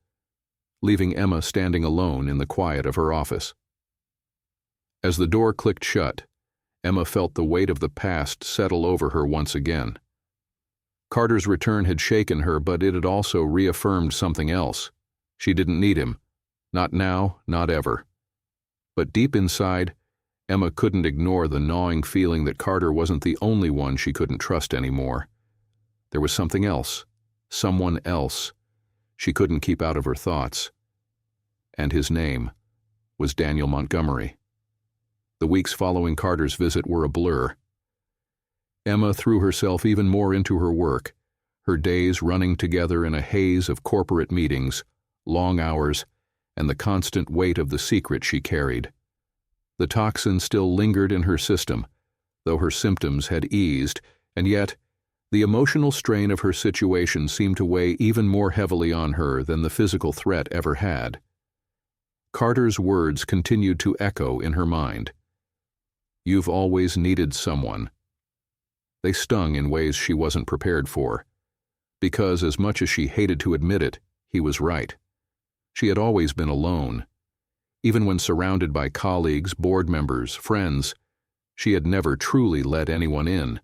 leaving Emma standing alone in the quiet of her office. As the door clicked shut, Emma felt the weight of the past settle over her once again. Carter's return had shaken her, but it had also reaffirmed something else. She didn't need him. Not now, not ever. But deep inside, Emma couldn't ignore the gnawing feeling that Carter wasn't the only one she couldn't trust anymore. There was something else, someone else, she couldn't keep out of her thoughts. And his name was Daniel Montgomery. The weeks following Carter's visit were a blur. Emma threw herself even more into her work, her days running together in a haze of corporate meetings, long hours, and the constant weight of the secret she carried. The toxin still lingered in her system, though her symptoms had eased, and yet the emotional strain of her situation seemed to weigh even more heavily on her than the physical threat ever had. Carter's words continued to echo in her mind. "You've always needed someone." They stung in ways she wasn't prepared for, because as much as she hated to admit it, he was right. She had always been alone. Even when surrounded by colleagues, board members, friends, she had never truly let anyone in.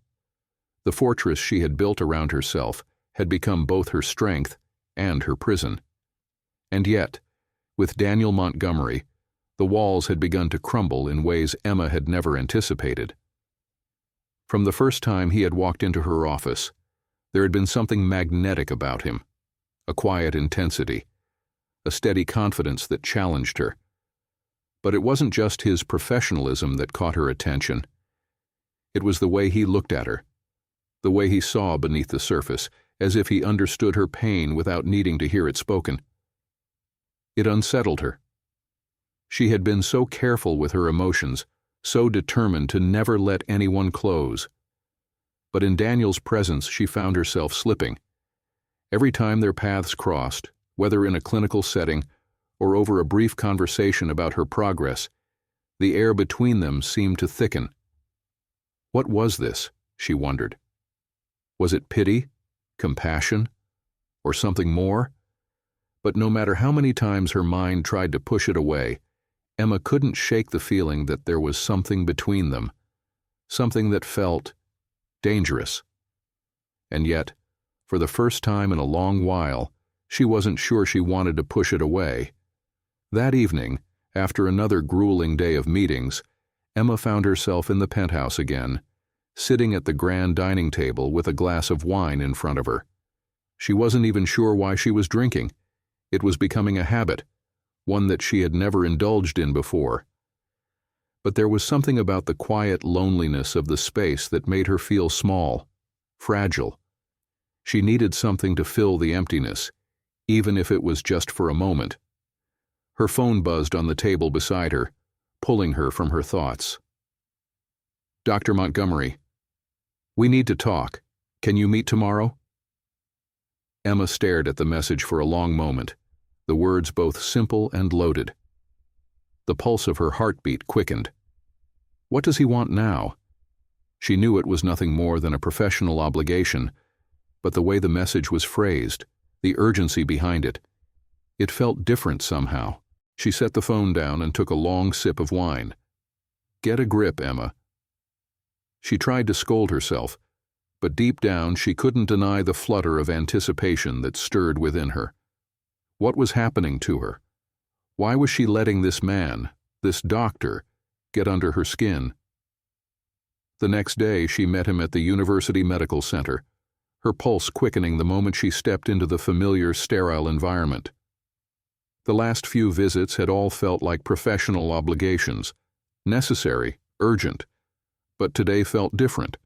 The fortress she had built around herself had become both her strength and her prison. And yet, with Daniel Montgomery, the walls had begun to crumble in ways Emma had never anticipated. From the first time he had walked into her office, there had been something magnetic about him, a quiet intensity, a steady confidence that challenged her. But it wasn't just his professionalism that caught her attention. It was the way he looked at her, the way he saw beneath the surface, as if he understood her pain without needing to hear it spoken. It unsettled her. She had been so careful with her emotions, so determined to never let anyone close. But in Daniel's presence she found herself slipping. Every time their paths crossed, whether in a clinical setting or over a brief conversation about her progress, the air between them seemed to thicken. What was this, she wondered? Was it pity, compassion, or something more? But no matter how many times her mind tried to push it away, Emma couldn't shake the feeling that there was something between them, something that felt dangerous. And yet, for the first time in a long while, she wasn't sure she wanted to push it away. That evening, after another grueling day of meetings, Emma found herself in the penthouse again, sitting at the grand dining table with a glass of wine in front of her. She wasn't even sure why she was drinking. It was becoming a habit, one that she had never indulged in before. But there was something about the quiet loneliness of the space that made her feel small, fragile. She needed something to fill the emptiness, even if it was just for a moment. Her phone buzzed on the table beside her, pulling her from her thoughts. "Dr. Montgomery, we need to talk. Can you meet tomorrow?" Emma stared at the message for a long moment, the words both simple and loaded. The pulse of her heartbeat quickened. What does he want now? She knew it was nothing more than a professional obligation, but the way the message was phrased, the urgency behind it, it felt different somehow. She set the phone down and took a long sip of wine. "Get a grip, Emma." She tried to scold herself, but deep down she couldn't deny the flutter of anticipation that stirred within her. What was happening to her? Why was she letting this man, this doctor, get under her skin? The next day she met him at the University Medical Center, her pulse quickening the moment she stepped into the familiar, sterile environment. The last few visits had all felt like professional obligations, necessary, urgent, but today felt different.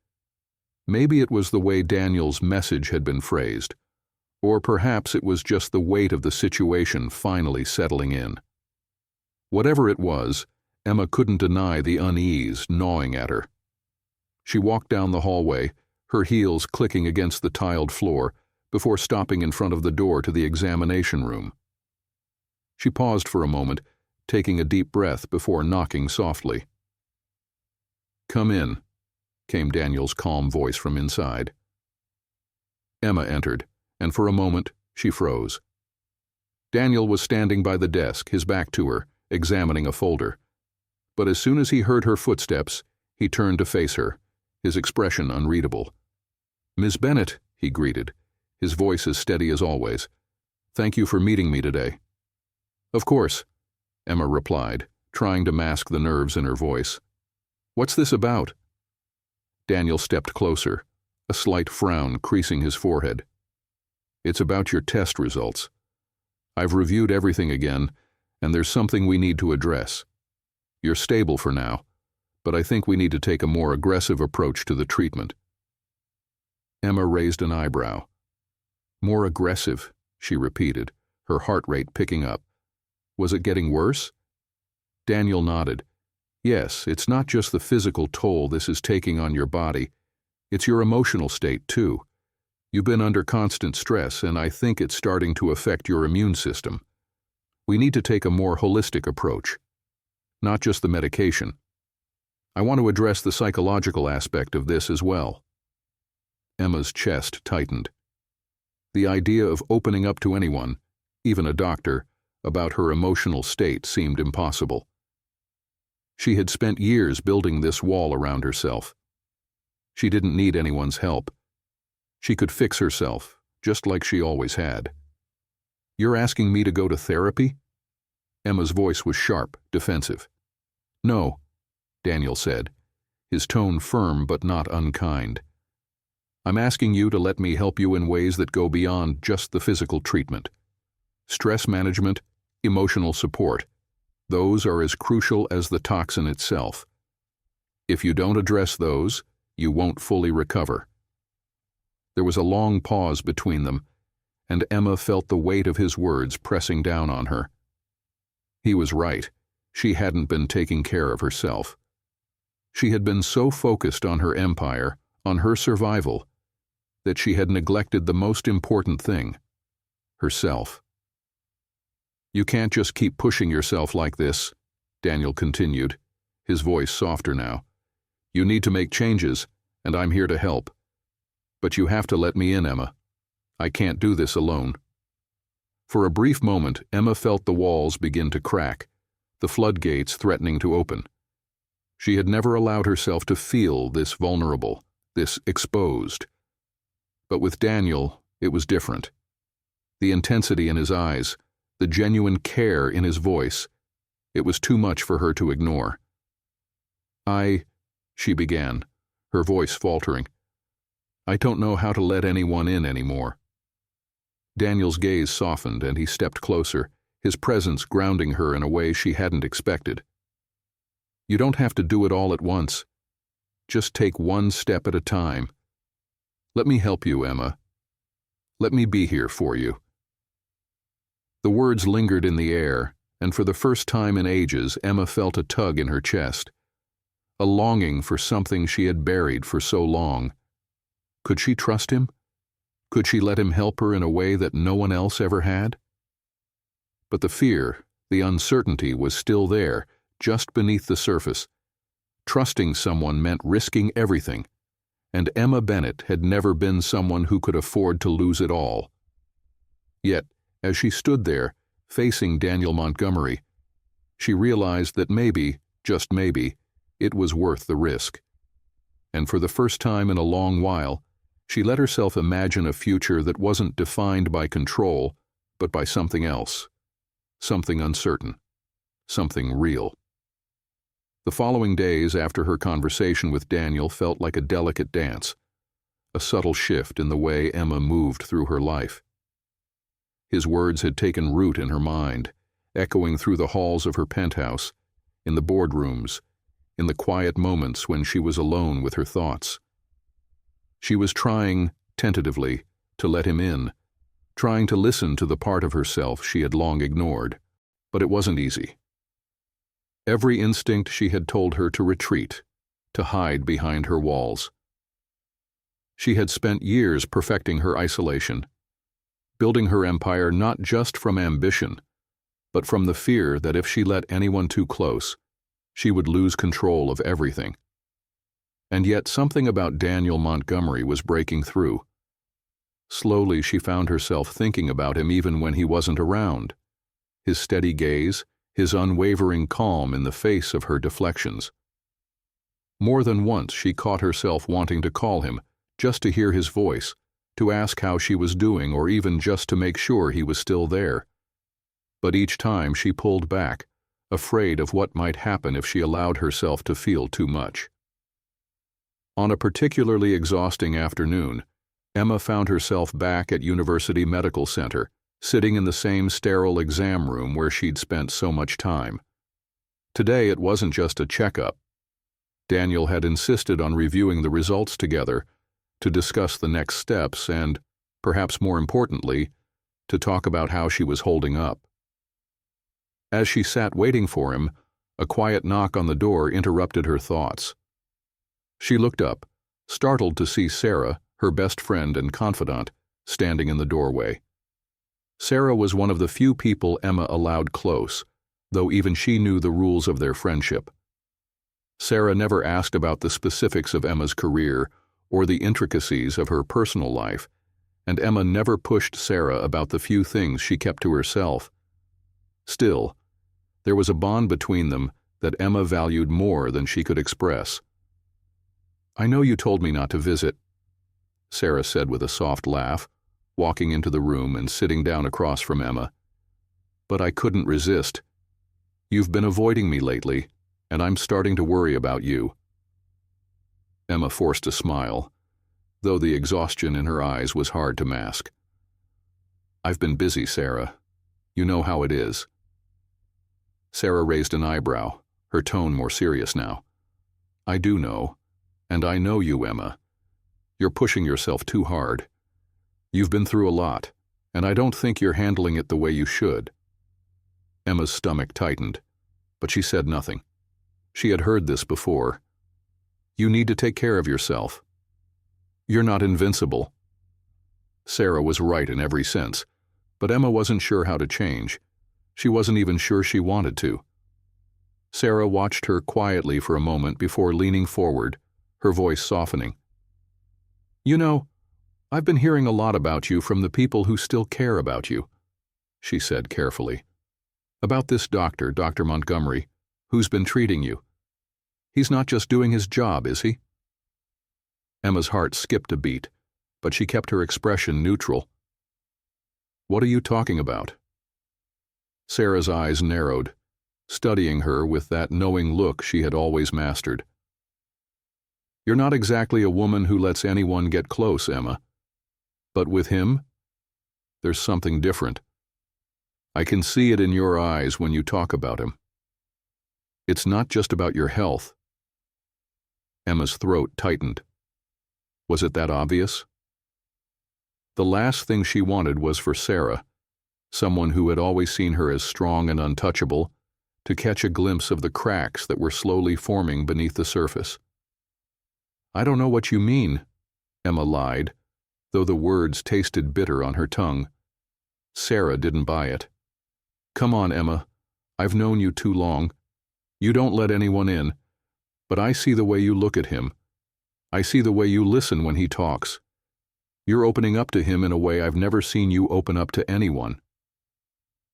Maybe it was the way Daniel's message had been phrased, or perhaps it was just the weight of the situation finally settling in. Whatever it was, Emma couldn't deny the unease gnawing at her. She walked down the hallway, her heels clicking against the tiled floor, before stopping in front of the door to the examination room. She paused for a moment, taking a deep breath before knocking softly. "Come in," came Daniel's calm voice from inside. Emma entered, and for a moment she froze. Daniel was standing by the desk, his back to her, examining a folder. But as soon as he heard her footsteps, he turned to face her, his expression unreadable. "Miss Bennett," he greeted, his voice as steady as always. "Thank you for meeting me today." "Of course," Emma replied, trying to mask the nerves in her voice. "What's this about?" Daniel stepped closer, a slight frown creasing his forehead. "It's about your test results. I've reviewed everything again, and there's something we need to address. You're stable for now, but I think we need to take a more aggressive approach to the treatment." Emma raised an eyebrow. "More aggressive," she repeated, her heart rate picking up. "Was it getting worse?" Daniel nodded. "Yes, it's not just the physical toll this is taking on your body. It's your emotional state, too. You've been under constant stress, and I think it's starting to affect your immune system. We need to take a more holistic approach, not just the medication. I want to address the psychological aspect of this as well." Emma's chest tightened. The idea of opening up to anyone, even a doctor, about her emotional state seemed impossible. She had spent years building this wall around herself. She didn't need anyone's help. She could fix herself, just like she always had. "You're asking me to go to therapy?" Emma's voice was sharp, defensive. "No," Daniel said, his tone firm but not unkind. "I'm asking you to let me help you in ways that go beyond just the physical treatment. Stress management, emotional support, those are as crucial as the toxin itself. If you don't address those, you won't fully recover." There was a long pause between them, and Emma felt the weight of his words pressing down on her. He was right. She hadn't been taking care of herself. She had been so focused on her empire, on her survival, that she had neglected the most important thing, herself. "You can't just keep pushing yourself like this," Daniel continued, his voice softer now. "You need to make changes, and I'm here to help. But you have to let me in, Emma. I can't do this alone." For a brief moment, Emma felt the walls begin to crack, the floodgates threatening to open. She had never allowed herself to feel this vulnerable, this exposed. But with Daniel, it was different. The intensity in his eyes, the genuine care in his voice, it was too much for her to ignore. She began, her voice faltering. "I don't know how to let anyone in anymore." Daniel's gaze softened and he stepped closer, his presence grounding her in a way she hadn't expected. "You don't have to do it all at once. Just take one step at a time. Let me help you, Emma. Let me be here for you." The words lingered in the air, and for the first time in ages, Emma felt a tug in her chest, a longing for something she had buried for so long. Could she trust him? Could she let him help her in a way that no one else ever had? But the fear, the uncertainty was still there, just beneath the surface. Trusting someone meant risking everything, and Emma Bennett had never been someone who could afford to lose it all. Yet, as she stood there, facing Daniel Montgomery, she realized that maybe, just maybe, it was worth the risk. And for the first time in a long while, she let herself imagine a future that wasn't defined by control, but by something else, something uncertain, something real. The following days after her conversation with Daniel felt like a delicate dance, a subtle shift in the way Emma moved through her life. His words had taken root in her mind, echoing through the halls of her penthouse, in the boardrooms, in the quiet moments when she was alone with her thoughts. She was trying, tentatively, to let him in, trying to listen to the part of herself she had long ignored, but it wasn't easy. Every instinct she had told her to retreat, to hide behind her walls. She had spent years perfecting her isolation, building her empire not just from ambition, but from the fear that if she let anyone too close, she would lose control of everything. And yet something about Daniel Montgomery was breaking through. Slowly she found herself thinking about him even when he wasn't around. His steady gaze, his unwavering calm in the face of her deflections. More than once she caught herself wanting to call him, just to hear his voice, to ask how she was doing or even just to make sure he was still there. But each time she pulled back, afraid of what might happen if she allowed herself to feel too much. On a particularly exhausting afternoon, Emma found herself back at University Medical Center, sitting in the same sterile exam room where she'd spent so much time. Today it wasn't just a checkup. Daniel had insisted on reviewing the results together, to discuss the next steps and, perhaps more importantly, to talk about how she was holding up. As she sat waiting for him, a quiet knock on the door interrupted her thoughts. She looked up, startled to see Sarah, her best friend and confidant, standing in the doorway. Sarah was one of the few people Emma allowed close, though even she knew the rules of their friendship. Sarah never asked about the specifics of Emma's career or the intricacies of her personal life, and Emma never pushed Sarah about the few things she kept to herself. Still, there was a bond between them that Emma valued more than she could express. "I know you told me not to visit," Sarah said with a soft laugh, walking into the room and sitting down across from Emma. "But I couldn't resist. You've been avoiding me lately, and I'm starting to worry about you." Emma forced a smile, though the exhaustion in her eyes was hard to mask. "I've been busy, Sarah. You know how it is." Sarah raised an eyebrow, her tone more serious now. "I do know, and I know you, Emma. You're pushing yourself too hard. You've been through a lot, and I don't think you're handling it the way you should." Emma's stomach tightened, but she said nothing. She had heard this before. "You need to take care of yourself. You're not invincible." Sarah was right in every sense, but Emma wasn't sure how to change. She wasn't even sure she wanted to. Sarah watched her quietly for a moment before leaning forward, her voice softening. "You know, I've been hearing a lot about you from the people who still care about you," she said carefully. "About this doctor, Dr. Montgomery, who's been treating you. He's not just doing his job, is he?" Emma's heart skipped a beat, but she kept her expression neutral. "What are you talking about?" Sarah's eyes narrowed, studying her with that knowing look she had always mastered. "You're not exactly a woman who lets anyone get close, Emma. But with him, there's something different. I can see it in your eyes when you talk about him. It's not just about your health." Emma's throat tightened. Was it that obvious? The last thing she wanted was for Sarah, someone who had always seen her as strong and untouchable, to catch a glimpse of the cracks that were slowly forming beneath the surface. "I don't know what you mean," Emma lied, though the words tasted bitter on her tongue. Sarah didn't buy it. "Come on, Emma. I've known you too long. You don't let anyone in, but I see the way you look at him. I see the way you listen when he talks. You're opening up to him in a way I've never seen you open up to anyone."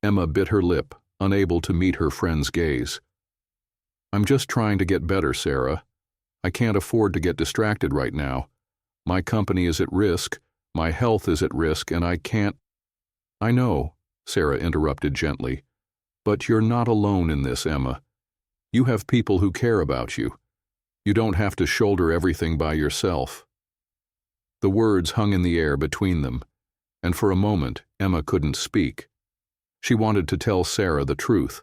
Emma bit her lip, unable to meet her friend's gaze. "I'm just trying to get better, Sarah. I can't afford to get distracted right now. My company is at risk, my health is at risk, and I can't—" "I know," Sarah interrupted gently, "but you're not alone in this, Emma. You have people who care about you. You don't have to shoulder everything by yourself." The words hung in the air between them, and for a moment Emma couldn't speak. She wanted to tell Sarah the truth,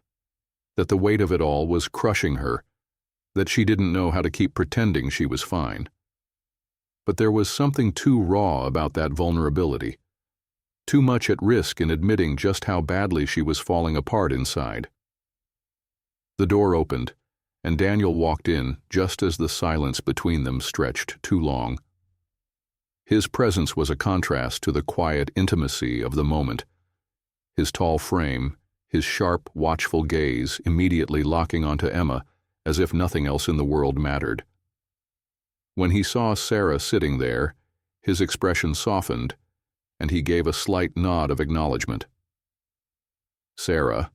that the weight of it all was crushing her, that she didn't know how to keep pretending she was fine. But there was something too raw about that vulnerability, too much at risk in admitting just how badly she was falling apart inside. The door opened, and Daniel walked in just as the silence between them stretched too long. His presence was a contrast to the quiet intimacy of the moment, his tall frame, his sharp, watchful gaze immediately locking onto Emma as if nothing else in the world mattered. When he saw Sarah sitting there, his expression softened, and he gave a slight nod of acknowledgement. "Sarah,"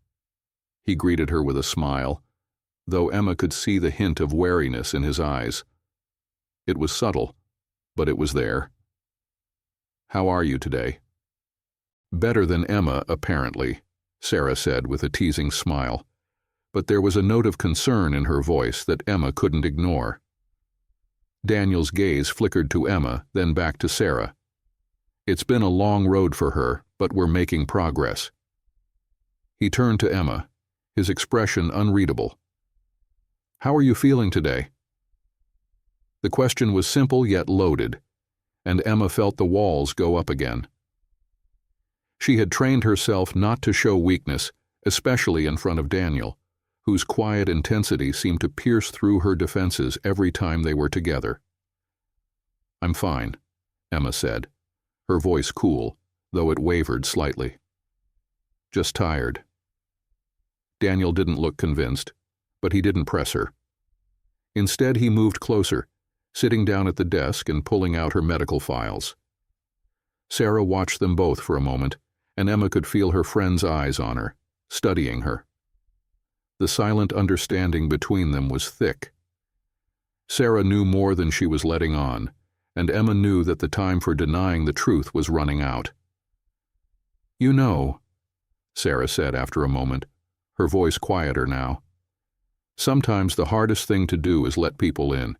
he greeted her with a smile, though Emma could see the hint of wariness in his eyes. It was subtle, but it was there. "How are you today?" "Better than Emma, apparently," Sarah said with a teasing smile, but there was a note of concern in her voice that Emma couldn't ignore. Daniel's gaze flickered to Emma, then back to Sarah. "It's been a long road for her, but we're making progress." He turned to Emma, his expression unreadable. "How are you feeling today?" The question was simple yet loaded, and Emma felt the walls go up again. She had trained herself not to show weakness, especially in front of Daniel, whose quiet intensity seemed to pierce through her defenses every time they were together. "I'm fine," Emma said, her voice cool, though it wavered slightly. "Just tired." Daniel didn't look convinced, but he didn't press her. Instead, he moved closer, sitting down at the desk and pulling out her medical files. Sarah watched them both for a moment, and Emma could feel her friend's eyes on her, studying her. The silent understanding between them was thick. Sarah knew more than she was letting on, and Emma knew that the time for denying the truth was running out. "You know," Sarah said after a moment, her voice quieter now, "sometimes the hardest thing to do is let people in.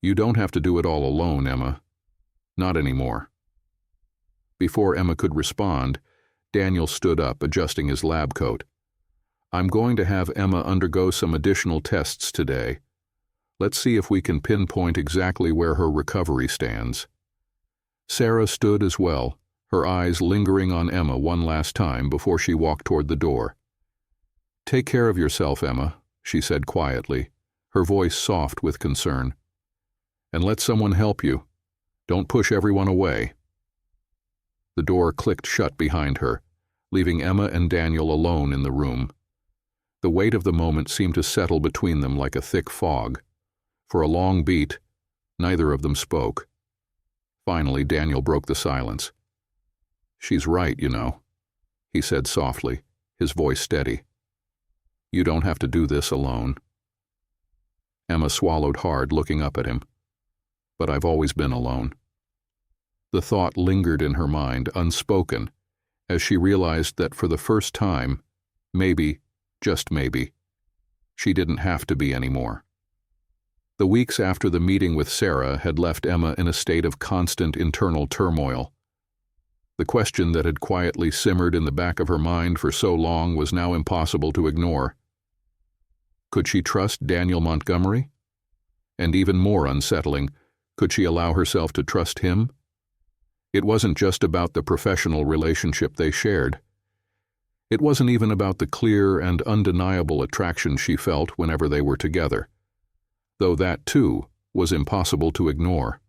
You don't have to do it all alone, Emma. Not anymore." Before Emma could respond, Daniel stood up, adjusting his lab coat. "I'm going to have Emma undergo some additional tests today. Let's see if we can pinpoint exactly where her recovery stands." Sarah stood as well, her eyes lingering on Emma one last time before she walked toward the door. "Take care of yourself, Emma," she said quietly, her voice soft with concern. "And let someone help you. Don't push everyone away." The door clicked shut behind her, leaving Emma and Daniel alone in the room. The weight of the moment seemed to settle between them like a thick fog. For a long beat, neither of them spoke. Finally, Daniel broke the silence. "She's right, you know," he said softly, his voice steady. "You don't have to do this alone." Emma swallowed hard, looking up at him. "But I've always been alone." The thought lingered in her mind, unspoken, as she realized that for the first time, maybe, just maybe, she didn't have to be anymore. The weeks after the meeting with Sarah had left Emma in a state of constant internal turmoil. The question that had quietly simmered in the back of her mind for so long was now impossible to ignore. Could she trust Daniel Montgomery? And even more unsettling, could she allow herself to trust him? It wasn't just about the professional relationship they shared. It wasn't even about the clear and undeniable attraction she felt whenever they were together, though that, too, was impossible to ignore.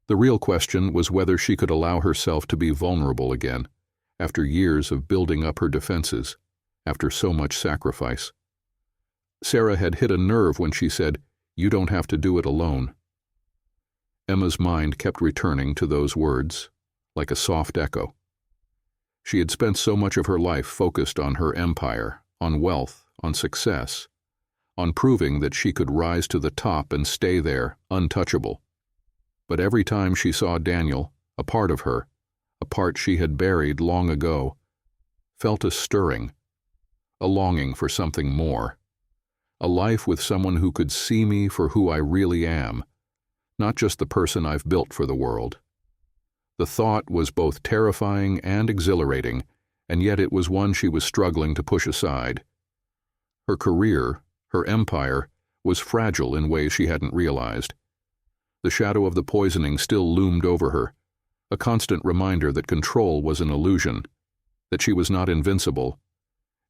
The real question was whether she could allow herself to be vulnerable again, after years of building up her defenses, after so much sacrifice. Sarah had hit a nerve when she said, "You don't have to do it alone." Emma's mind kept returning to those words, like a soft echo. She had spent so much of her life focused on her empire, on wealth, on success, on proving that she could rise to the top and stay there, untouchable. But every time she saw Daniel, a part of her, a part she had buried long ago, felt a stirring, a longing for something more, a life with someone who could see me for who I really am, not just the person I've built for the world. The thought was both terrifying and exhilarating, and yet it was one she was struggling to push aside. Her career, her empire, was fragile in ways she hadn't realized. The shadow of the poisoning still loomed over her, a constant reminder that control was an illusion, that she was not invincible,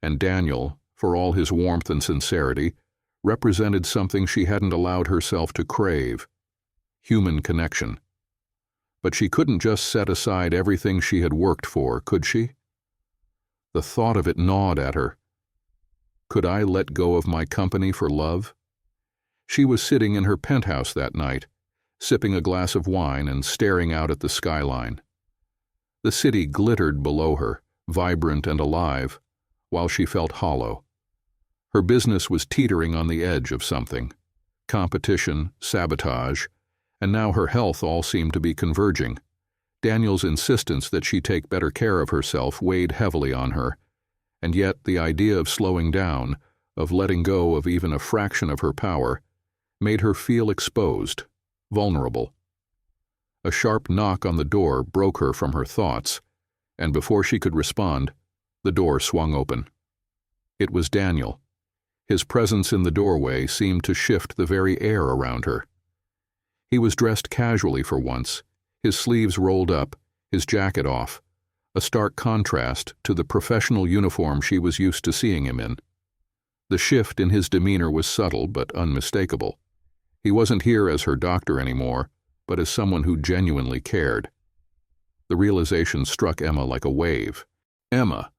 and Daniel, for all his warmth and sincerity, represented something she hadn't allowed herself to crave: human connection. But she couldn't just set aside everything she had worked for, could she? The thought of it gnawed at her. Could I let go of my company for love? She was sitting in her penthouse that night, sipping a glass of wine and staring out at the skyline. The city glittered below her, vibrant and alive, while she felt hollow. Her business was teetering on the edge of something: competition, sabotage, and now her health all seemed to be converging. Daniel's insistence that she take better care of herself weighed heavily on her, and yet the idea of slowing down, of letting go of even a fraction of her power, made her feel exposed, vulnerable. A sharp knock on the door broke her from her thoughts, and before she could respond, the door swung open. It was Daniel. His presence in the doorway seemed to shift the very air around her. He was dressed casually for once, his sleeves rolled up, his jacket off, a stark contrast to the professional uniform she was used to seeing him in. The shift in his demeanor was subtle but unmistakable. He wasn't here as her doctor anymore, but as someone who genuinely cared. The realization struck Emma like a wave. "Emma,"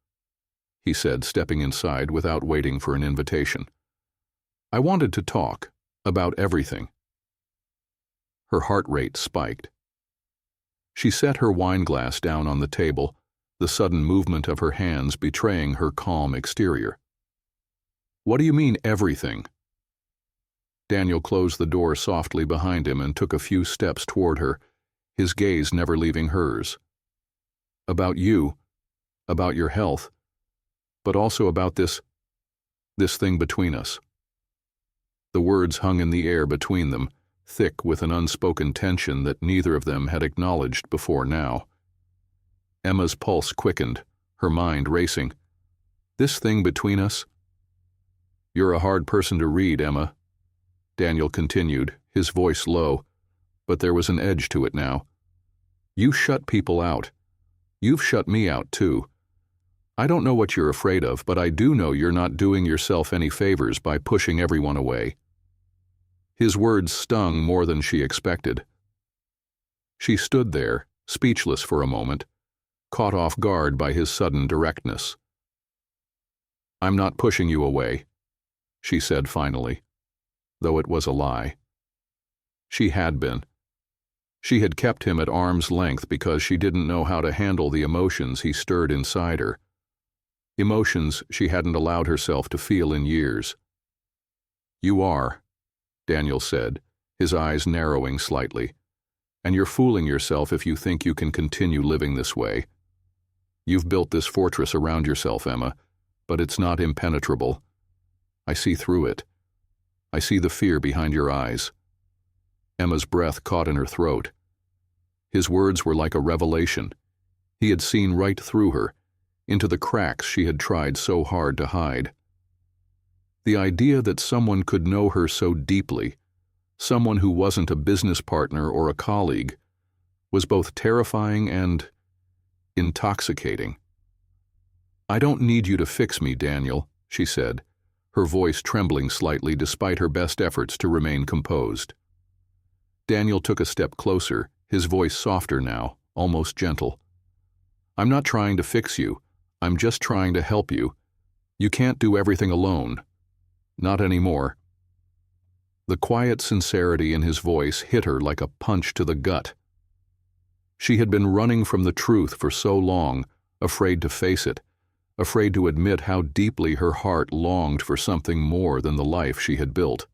he said, stepping inside without waiting for an invitation. "I wanted to talk about everything." Her heart rate spiked. She set her wineglass down on the table, the sudden movement of her hands betraying her calm exterior. "What do you mean, everything?" Daniel closed the door softly behind him and took a few steps toward her, his gaze never leaving hers. "About you, about your health, but also about this thing between us." The words hung in the air between them, thick with an unspoken tension that neither of them had acknowledged before now. Emma's pulse quickened, her mind racing. "This thing between us?" "You're a hard person to read, Emma," Daniel continued, his voice low, but there was an edge to it now. "You shut people out. You've shut me out, too. I don't know what you're afraid of, but I do know you're not doing yourself any favors by pushing everyone away." His words stung more than she expected. She stood there, speechless for a moment, caught off guard by his sudden directness. "I'm not pushing you away," she said finally, though it was a lie. She had been. She had kept him at arm's length because she didn't know how to handle the emotions he stirred inside her. Emotions she hadn't allowed herself to feel in years. "You are," Daniel said, his eyes narrowing slightly, "and you're fooling yourself if you think you can continue living this way. You've built this fortress around yourself, Emma, but it's not impenetrable. I see through it. I see the fear behind your eyes." Emma's breath caught in her throat. His words were like a revelation. He had seen right through her, into the cracks she had tried so hard to hide. The idea that someone could know her so deeply, someone who wasn't a business partner or a colleague, was both terrifying and intoxicating. "I don't need you to fix me, Daniel," she said, her voice trembling slightly despite her best efforts to remain composed. Daniel took a step closer, his voice softer now, almost gentle. "I'm not trying to fix you. I'm just trying to help you. You can't do everything alone. Not anymore." The quiet sincerity in his voice hit her like a punch to the gut. She had been running from the truth for so long, afraid to face it, afraid to admit how deeply her heart longed for something more than the life she had built.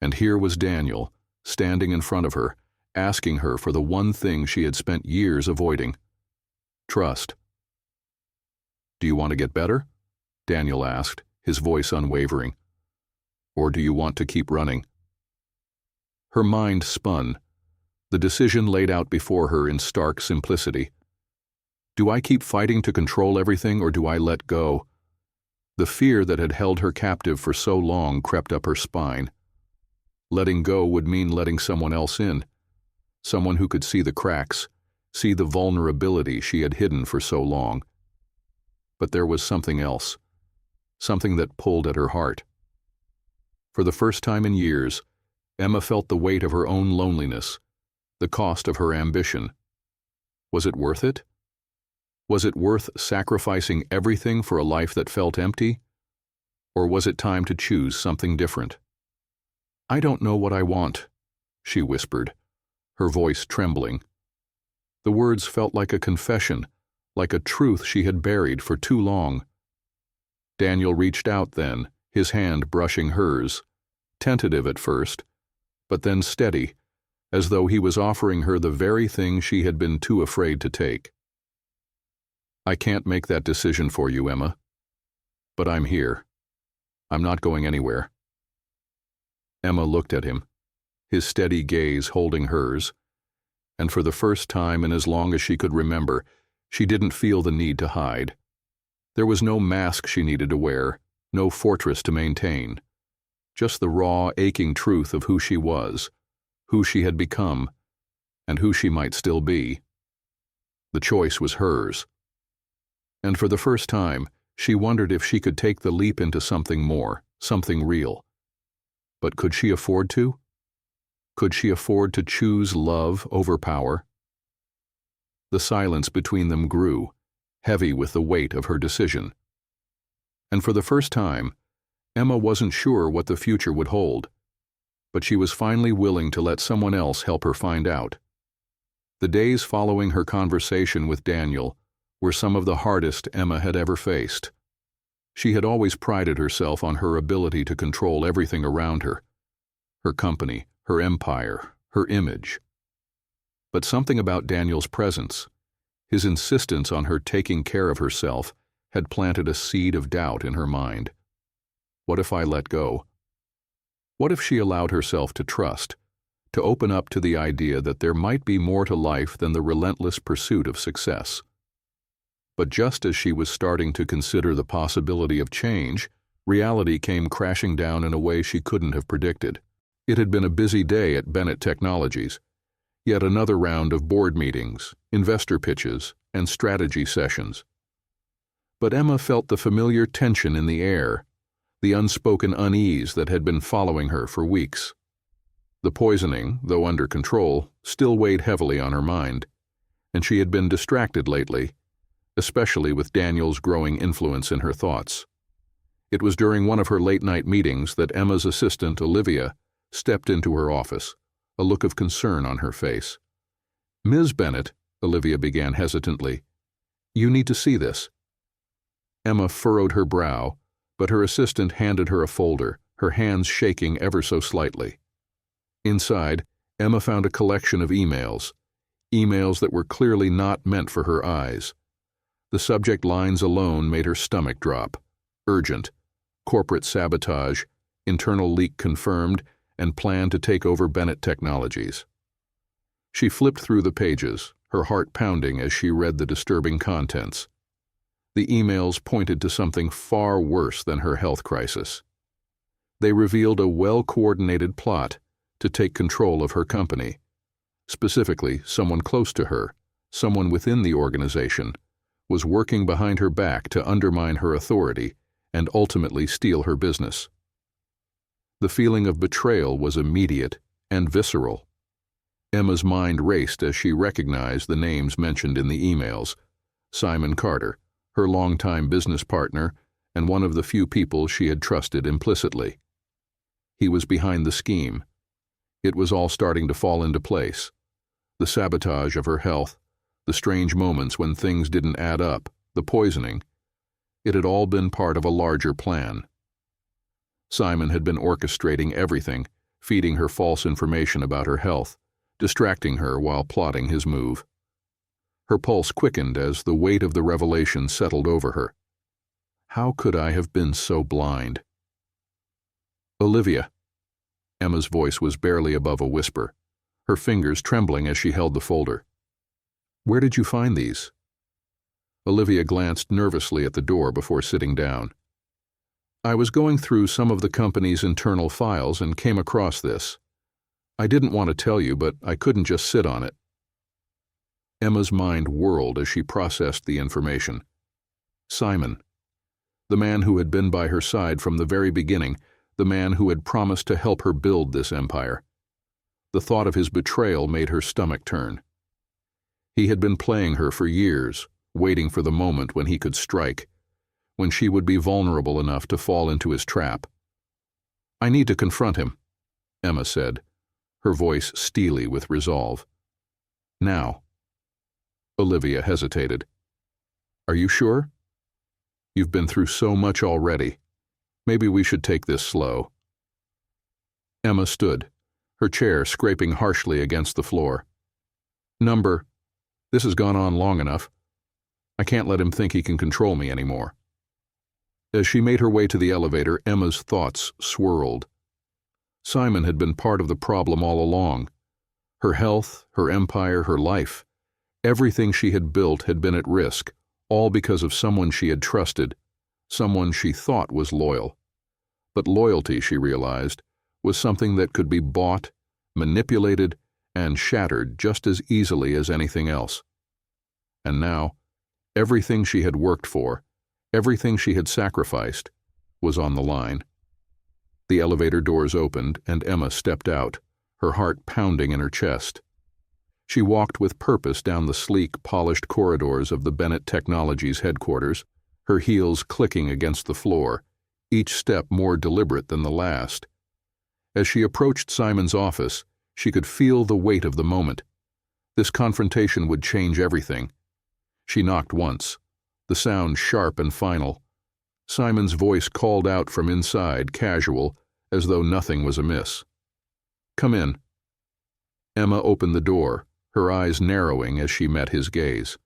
And here was Daniel, standing in front of her, asking her for the one thing she had spent years avoiding: trust. "Do you want to get better?" Daniel asked, his voice unwavering. "Or do you want to keep running?" Her mind spun, the decision laid out before her in stark simplicity. Do I keep fighting to control everything, or do I let go? The fear that had held her captive for so long crept up her spine. Letting go would mean letting someone else in, someone who could see the cracks, see the vulnerability she had hidden for so long. But there was something else, something that pulled at her heart. For the first time in years, Emma felt the weight of her own loneliness, the cost of her ambition. Was it worth it? Was it worth sacrificing everything for a life that felt empty? Or was it time to choose something different? "I don't know what I want," she whispered, her voice trembling. The words felt like a confession, like a truth she had buried for too long. Daniel reached out then, his hand brushing hers, tentative at first, but then steady, as though he was offering her the very thing she had been too afraid to take. "I can't make that decision for you, Emma. But I'm here. I'm not going anywhere." Emma looked at him, his steady gaze holding hers, and for the first time in as long as she could remember, she didn't feel the need to hide. There was no mask she needed to wear, no fortress to maintain. Just the raw, aching truth of who she was, who she had become, and who she might still be. The choice was hers. And for the first time, she wondered if she could take the leap into something more, something real. But could she afford to? Could she afford to choose love over power? The silence between them grew, heavy with the weight of her decision. And for the first time, Emma wasn't sure what the future would hold, but she was finally willing to let someone else help her find out. The days following her conversation with Daniel were some of the hardest Emma had ever faced. She had always prided herself on her ability to control everything around her, her company, her empire, her image. But something about Daniel's presence, his insistence on her taking care of herself, had planted a seed of doubt in her mind. What if I let go? What if she allowed herself to trust, to open up to the idea that there might be more to life than the relentless pursuit of success? But just as she was starting to consider the possibility of change, reality came crashing down in a way she couldn't have predicted. It had been a busy day at Bennett Technologies. Yet another round of board meetings, investor pitches, and strategy sessions. But Emma felt the familiar tension in the air, the unspoken unease that had been following her for weeks. The poisoning, though under control, still weighed heavily on her mind, and she had been distracted lately, especially with Daniel's growing influence in her thoughts. It was during one of her late-night meetings that Emma's assistant, Olivia, stepped into her office, a look of concern on her face. "Ms. Bennett," Olivia began hesitantly, "you need to see this." Emma furrowed her brow, but her assistant handed her a folder, her hands shaking ever so slightly. Inside, Emma found a collection of emails that were clearly not meant for her eyes. The subject lines alone made her stomach drop. Urgent, corporate sabotage, internal leak confirmed, and plan to take over Bennett Technologies. She flipped through the pages, her heart pounding as she read the disturbing contents. The emails pointed to something far worse than her health crisis. They revealed a well-coordinated plot to take control of her company, specifically someone close to her, someone within the organization, was working behind her back to undermine her authority and ultimately steal her business. The feeling of betrayal was immediate and visceral. Emma's mind raced as she recognized the names mentioned in the emails: Simon Carter, her longtime business partner and one of the few people she had trusted implicitly. He was behind the scheme. It was all starting to fall into place. The sabotage of her health, the strange moments when things didn't add up, the poisoning. It had all been part of a larger plan. Simon had been orchestrating everything, feeding her false information about her health, distracting her while plotting his move. Her pulse quickened as the weight of the revelation settled over her. How could I have been so blind? Olivia. Emma's voice was barely above a whisper, her fingers trembling as she held the folder. Where did you find these? Olivia glanced nervously at the door before sitting down. I was going through some of the company's internal files and came across this. I didn't want to tell you, but I couldn't just sit on it. Emma's mind whirled as she processed the information. Simon. The man who had been by her side from the very beginning, the man who had promised to help her build this empire. The thought of his betrayal made her stomach turn. He had been playing her for years, waiting for the moment when he could strike, when she would be vulnerable enough to fall into his trap. I need to confront him, Emma said, her voice steely with resolve. Now. Olivia hesitated. Are you sure? You've been through so much already. Maybe we should take this slow. Emma stood, her chair scraping harshly against the floor. This has gone on long enough. I can't let him think he can control me anymore. As she made her way to the elevator, Emma's thoughts swirled. Simon had been part of the problem all along. Her health, her empire, her life. Everything she had built had been at risk, all because of someone she had trusted, someone she thought was loyal. But loyalty, she realized, was something that could be bought, manipulated, and shattered just as easily as anything else. And now, everything she had worked for, everything she had sacrificed, was on the line. The elevator doors opened and Emma stepped out, her heart pounding in her chest. She walked with purpose down the sleek, polished corridors of the Bennett Technologies headquarters, her heels clicking against the floor, each step more deliberate than the last. As she approached Simon's office, she could feel the weight of the moment. This confrontation would change everything. She knocked once, the sound sharp and final. Simon's voice called out from inside, casual, as though nothing was amiss. Come in. Emma opened the door, her eyes narrowing as she met his gaze.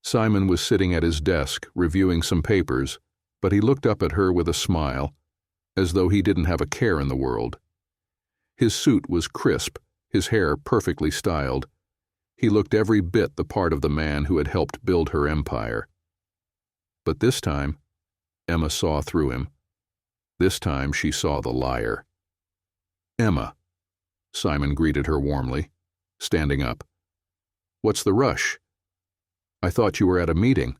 Simon was sitting at his desk, reviewing some papers, but he looked up at her with a smile, as though he didn't have a care in the world. His suit was crisp, his hair perfectly styled. He looked every bit the part of the man who had helped build her empire. But this time, Emma saw through him. This time she saw the liar. Emma, Simon greeted her warmly, standing up. What's the rush? I thought you were at a meeting.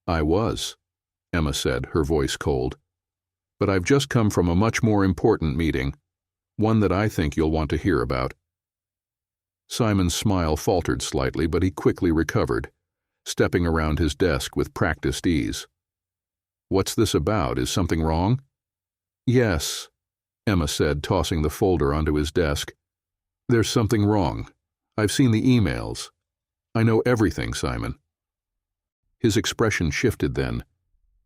I was, Emma said, her voice cold. But I've just come from a much more important meeting, one that I think you'll want to hear about. Simon's smile faltered slightly, but he quickly recovered, stepping around his desk with practiced ease. What's this about? Is something wrong? Yes, Emma said, tossing the folder onto his desk. There's something wrong. I've seen the emails. I know everything, Simon. His expression shifted then,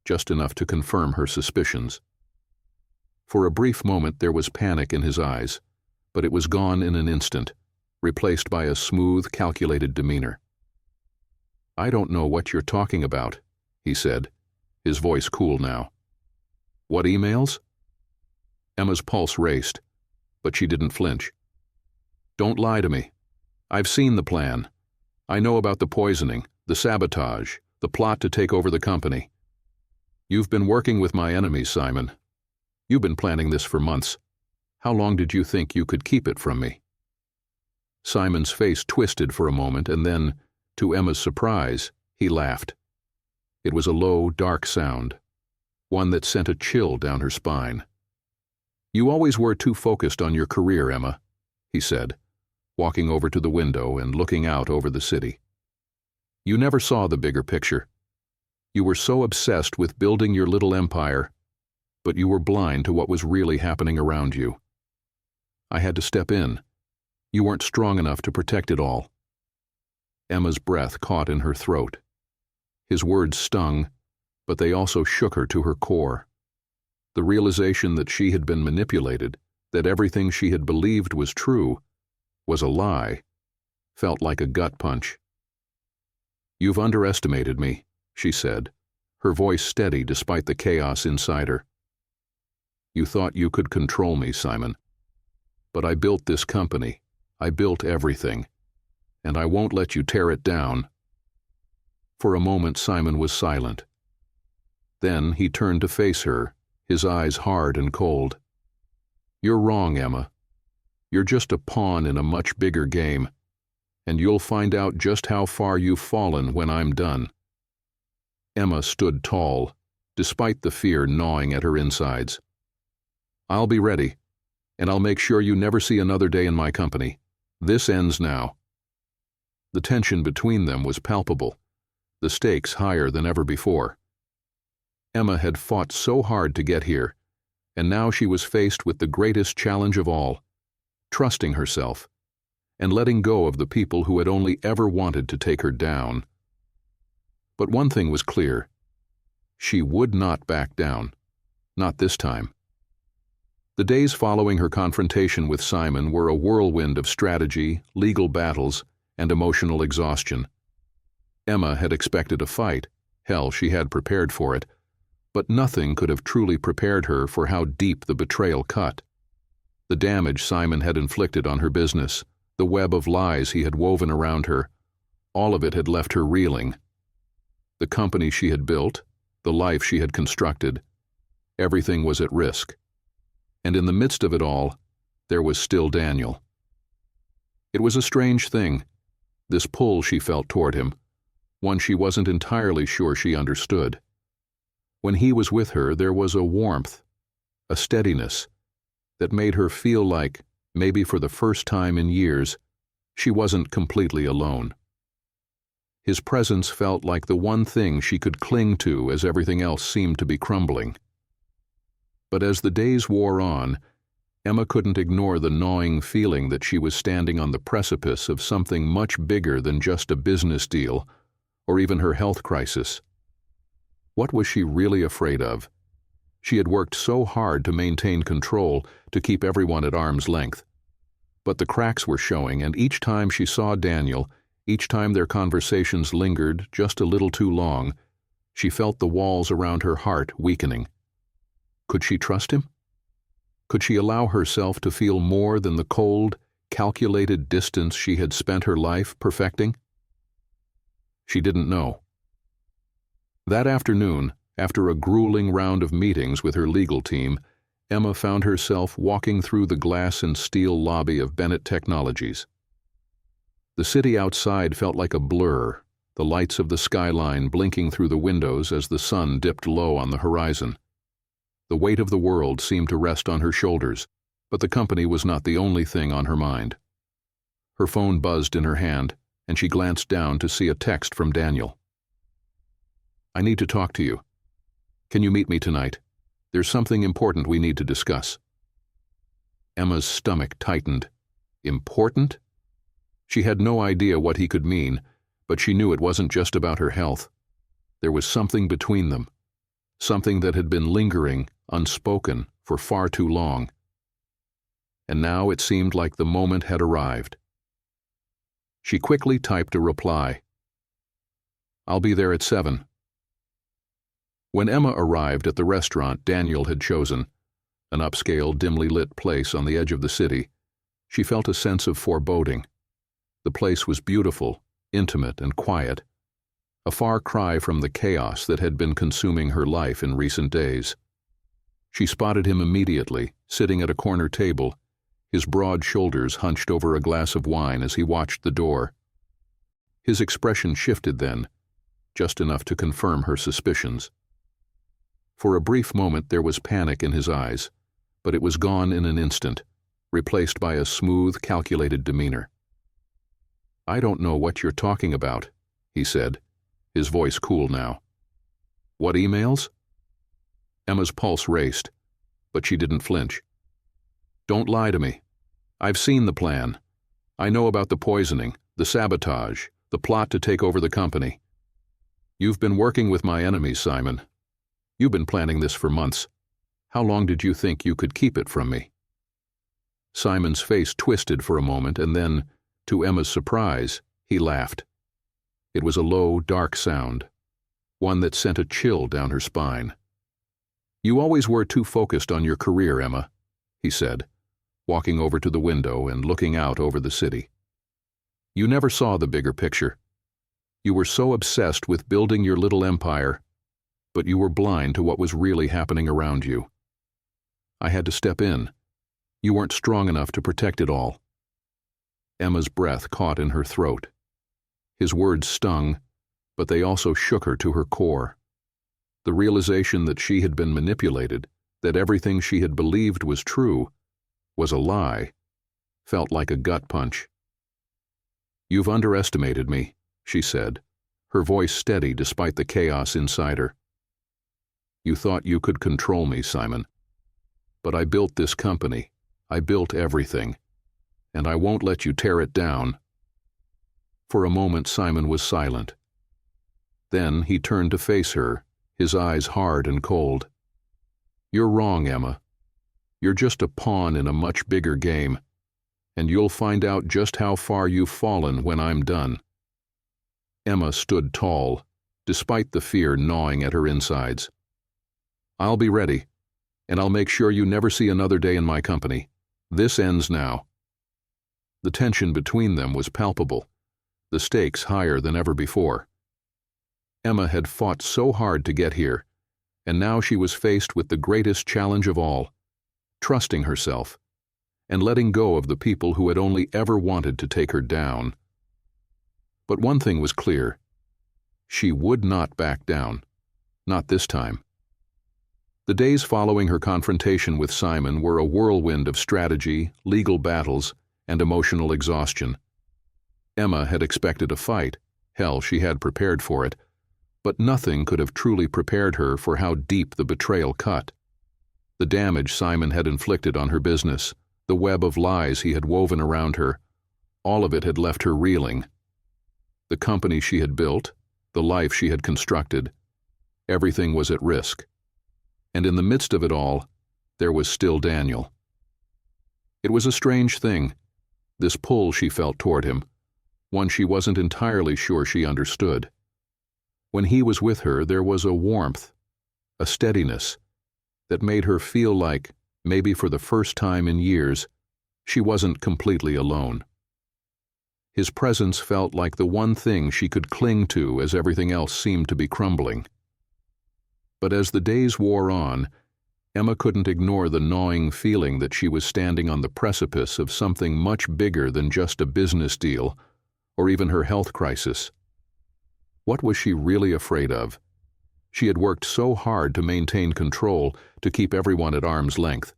just enough to confirm her suspicions. For a brief moment there was panic in his eyes, but it was gone in an instant, replaced by a smooth, calculated demeanor. I don't know what you're talking about, he said, his voice cool now. What emails? Emma's pulse raced, but she didn't flinch. Don't lie to me. I've seen the plan. I know about the poisoning, the sabotage, the plot to take over the company. You've been working with my enemies, Simon. You've been planning this for months. How long did you think you could keep it from me? Simon's face twisted for a moment and then, to Emma's surprise, He laughed. It was a low, dark sound, one that sent a chill down her spine. "You always were too focused on your career, Emma," he said, walking over to the window and looking out over the city. "You never saw the bigger picture. You were so obsessed with building your little empire, but you were blind to what was really happening around you. I had to step in. You weren't strong enough to protect it all." Emma's breath caught in her throat. His words stung, but they also shook her to her core. The realization that she had been manipulated, that everything she had believed was true, was a lie, felt like a gut punch. "You've underestimated me," she said, her voice steady despite the chaos inside her. "You thought you could control me, Simon. But I built this company. I built everything. And I won't let you tear it down." For a moment, Simon was silent. Then he turned to face her, his eyes hard and cold. "You're wrong, Emma. You're just a pawn in a much bigger game, and you'll find out just how far you've fallen when I'm done." Emma stood tall, despite the fear gnawing at her insides. "I'll be ready, and I'll make sure you never see another day in my company. This ends now." The tension between them was palpable, the stakes higher than ever before. Emma had fought so hard to get here, and now she was faced with the greatest challenge of all, trusting herself, and letting go of the people who had only ever wanted to take her down. But one thing was clear. She would not back down. Not this time. The days following her confrontation with Simon were a whirlwind of strategy, legal battles, and emotional exhaustion. Emma had expected a fight. Hell, she had prepared for it. But nothing could have truly prepared her for how deep the betrayal cut. The damage Simon had inflicted on her business, the web of lies he had woven around her, all of it had left her reeling. The company she had built, the life she had constructed, everything was at risk. And in the midst of it all, there was still Daniel. It was a strange thing, this pull she felt toward him, one she wasn't entirely sure she understood. When he was with her, there was a warmth, a steadiness, that made her feel like, maybe for the first time in years, she wasn't completely alone. His presence felt like the one thing she could cling to as everything else seemed to be crumbling. But as the days wore on, Emma couldn't ignore the gnawing feeling that she was standing on the precipice of something much bigger than just a business deal, or even her health crisis. What was she really afraid of? She had worked so hard to maintain control, to keep everyone at arm's length. But the cracks were showing, and each time she saw Daniel, each time their conversations lingered just a little too long, she felt the walls around her heart weakening. Could she trust him? Could she allow herself to feel more than the cold, calculated distance she had spent her life perfecting? She didn't know. That afternoon, after a grueling round of meetings with her legal team, Emma found herself walking through the glass and steel lobby of Bennett Technologies. The city outside felt like a blur, the lights of the skyline blinking through the windows as the sun dipped low on the horizon. The weight of the world seemed to rest on her shoulders, but the company was not the only thing on her mind. Her phone buzzed in her hand, and she glanced down to see a text from Daniel. "I need to talk to you. Can you meet me tonight? There's something important we need to discuss." Emma's stomach tightened. Important? She had no idea what he could mean, but she knew it wasn't just about her health. There was something between them, something that had been lingering, unspoken, for far too long. And now it seemed like the moment had arrived. She quickly typed a reply. "I'll be there at 7. When Emma arrived at the restaurant Daniel had chosen, an upscale, dimly lit place on the edge of the city, she felt a sense of foreboding. The place was beautiful, intimate, and quiet, a far cry from the chaos that had been consuming her life in recent days. She spotted him immediately, sitting at a corner table, his broad shoulders hunched over a glass of wine as he watched the door. His expression shifted then, just enough to confirm her suspicions. For a brief moment there was panic in his eyes, but it was gone in an instant, replaced by a smooth, calculated demeanor. "I don't know what you're talking about," he said, his voice cool now. "What emails?" Emma's pulse raced, but she didn't flinch. "Don't lie to me. I've seen the plan. I know about the poisoning, the sabotage, the plot to take over the company. You've been working with my enemies, Simon. You've been planning this for months. How long did you think you could keep it from me?" Simon's face twisted for a moment, and then, to Emma's surprise, he laughed. It was a low, dark sound, one that sent a chill down her spine. "You always were too focused on your career, Emma," he said, walking over to the window and looking out over the city. "You never saw the bigger picture. You were so obsessed with building your little empire, but you were blind to what was really happening around you. I had to step in. You weren't strong enough to protect it all." Emma's breath caught in her throat. His words stung, but they also shook her to her core. The realization that she had been manipulated, that everything she had believed was true, was a lie, felt like a gut punch. "You've underestimated me," she said, her voice steady despite the chaos inside her. "You thought you could control me, Simon. But I built this company. I built everything. And I won't let you tear it down." For a moment Simon was silent. Then he turned to face her, his eyes hard and cold. "You're wrong, Emma. You're just a pawn in a much bigger game, and you'll find out just how far you've fallen when I'm done." Emma stood tall, despite the fear gnawing at her insides. "I'll be ready, and I'll make sure you never see another day in my company. This ends now." The tension between them was palpable, the stakes higher than ever before. Emma had fought so hard to get here, and now she was faced with the greatest challenge of all, trusting herself, and letting go of the people who had only ever wanted to take her down. But one thing was clear. She would not back down. Not this time. The days following her confrontation with Simon were a whirlwind of strategy, legal battles, and emotional exhaustion. Emma had expected a fight. Hell, she had prepared for it. But nothing could have truly prepared her for how deep the betrayal cut. The damage Simon had inflicted on her business, the web of lies he had woven around her, all of it had left her reeling. The company she had built, the life she had constructed, everything was at risk. And in the midst of it all, there was still Daniel. It was a strange thing, this pull she felt toward him, one she wasn't entirely sure she understood. When he was with her, there was a warmth, a steadiness, that made her feel like, maybe for the first time in years, she wasn't completely alone. His presence felt like the one thing she could cling to as everything else seemed to be crumbling. But as the days wore on, Emma couldn't ignore the gnawing feeling that she was standing on the precipice of something much bigger than just a business deal, or even her health crisis. What was she really afraid of? She had worked so hard to maintain control, to keep everyone at arm's length.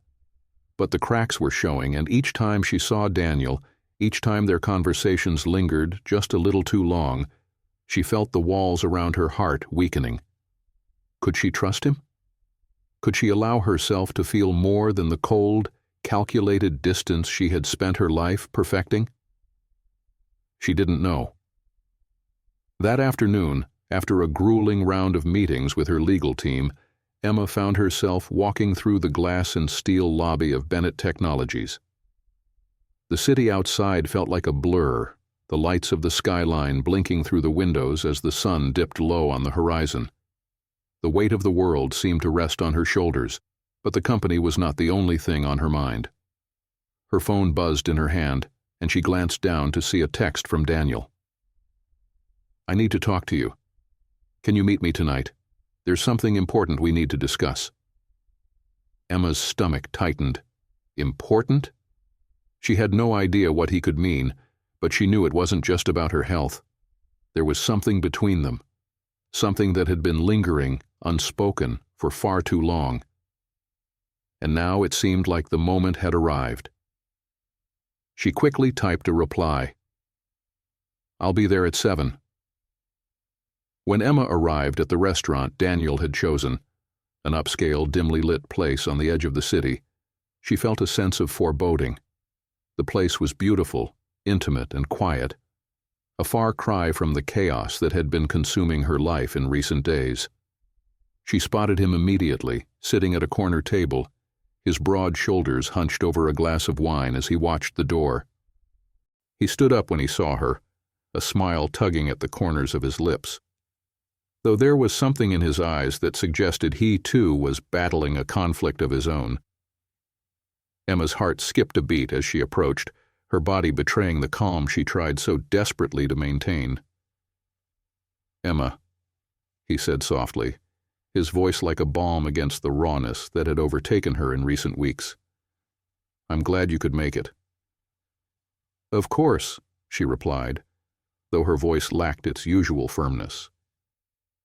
But the cracks were showing, and each time she saw Daniel, each time their conversations lingered just a little too long, she felt the walls around her heart weakening. Could she trust him? Could she allow herself to feel more than the cold, calculated distance she had spent her life perfecting? She didn't know. That afternoon, after a grueling round of meetings with her legal team, Emma found herself walking through the glass and steel lobby of Bennett Technologies. The city outside felt like a blur, the lights of the skyline blinking through the windows as the sun dipped low on the horizon. The weight of the world seemed to rest on her shoulders, but the company was not the only thing on her mind. Her phone buzzed in her hand, and she glanced down to see a text from Daniel. "I need to talk to you. Can you meet me tonight? There's something important we need to discuss." Emma's stomach tightened. Important? She had no idea what he could mean, but she knew it wasn't just about her health. There was something between them. something that had been lingering, unspoken, for far too long. And now it seemed like the moment had arrived. She quickly typed a reply. "I'll be there at 7. When Emma arrived at the restaurant Daniel had chosen, an upscale, dimly lit place on the edge of the city, she felt a sense of foreboding. The place was beautiful, intimate, and quiet, a far cry from the chaos that had been consuming her life in recent days. She spotted him immediately, sitting at a corner table, his broad shoulders hunched over a glass of wine as he watched the door. He stood up when he saw her, a smile tugging at the corners of his lips, though there was something in his eyes that suggested he too was battling a conflict of his own. Emma's heart skipped a beat as she approached, her body betraying the calm she tried so desperately to maintain. "Emma," he said softly, his voice like a balm against the rawness that had overtaken her in recent weeks. "I'm glad you could make it." "Of course," she replied, though her voice lacked its usual firmness.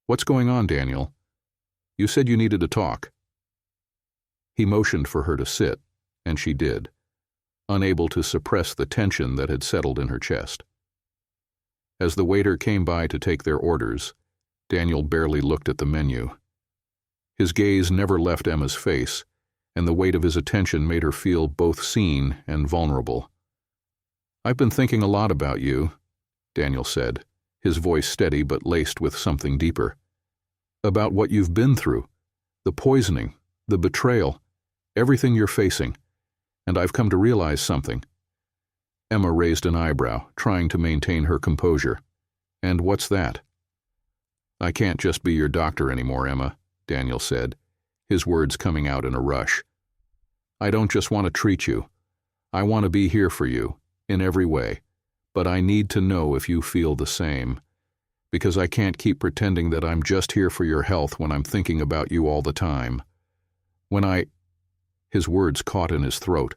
"What's going on, Daniel? You said you needed to talk." He motioned for her to sit, and she did, unable to suppress the tension that had settled in her chest. As the waiter came by to take their orders, Daniel barely looked at the menu. His gaze never left Emma's face, and the weight of his attention made her feel both seen and vulnerable. "I've been thinking a lot about you," Daniel said, his voice steady but laced with something deeper. "About what you've been through, the poisoning, the betrayal, everything you're facing, and I've come to realize something." Emma raised an eyebrow, trying to maintain her composure. "And what's that?" "I can't just be your doctor anymore, Emma," Daniel said, his words coming out in a rush. "I don't just want to treat you. I want to be here for you, in every way, but I need to know if you feel the same, because I can't keep pretending that I'm just here for your health when I'm thinking about you all the time. His words caught in his throat,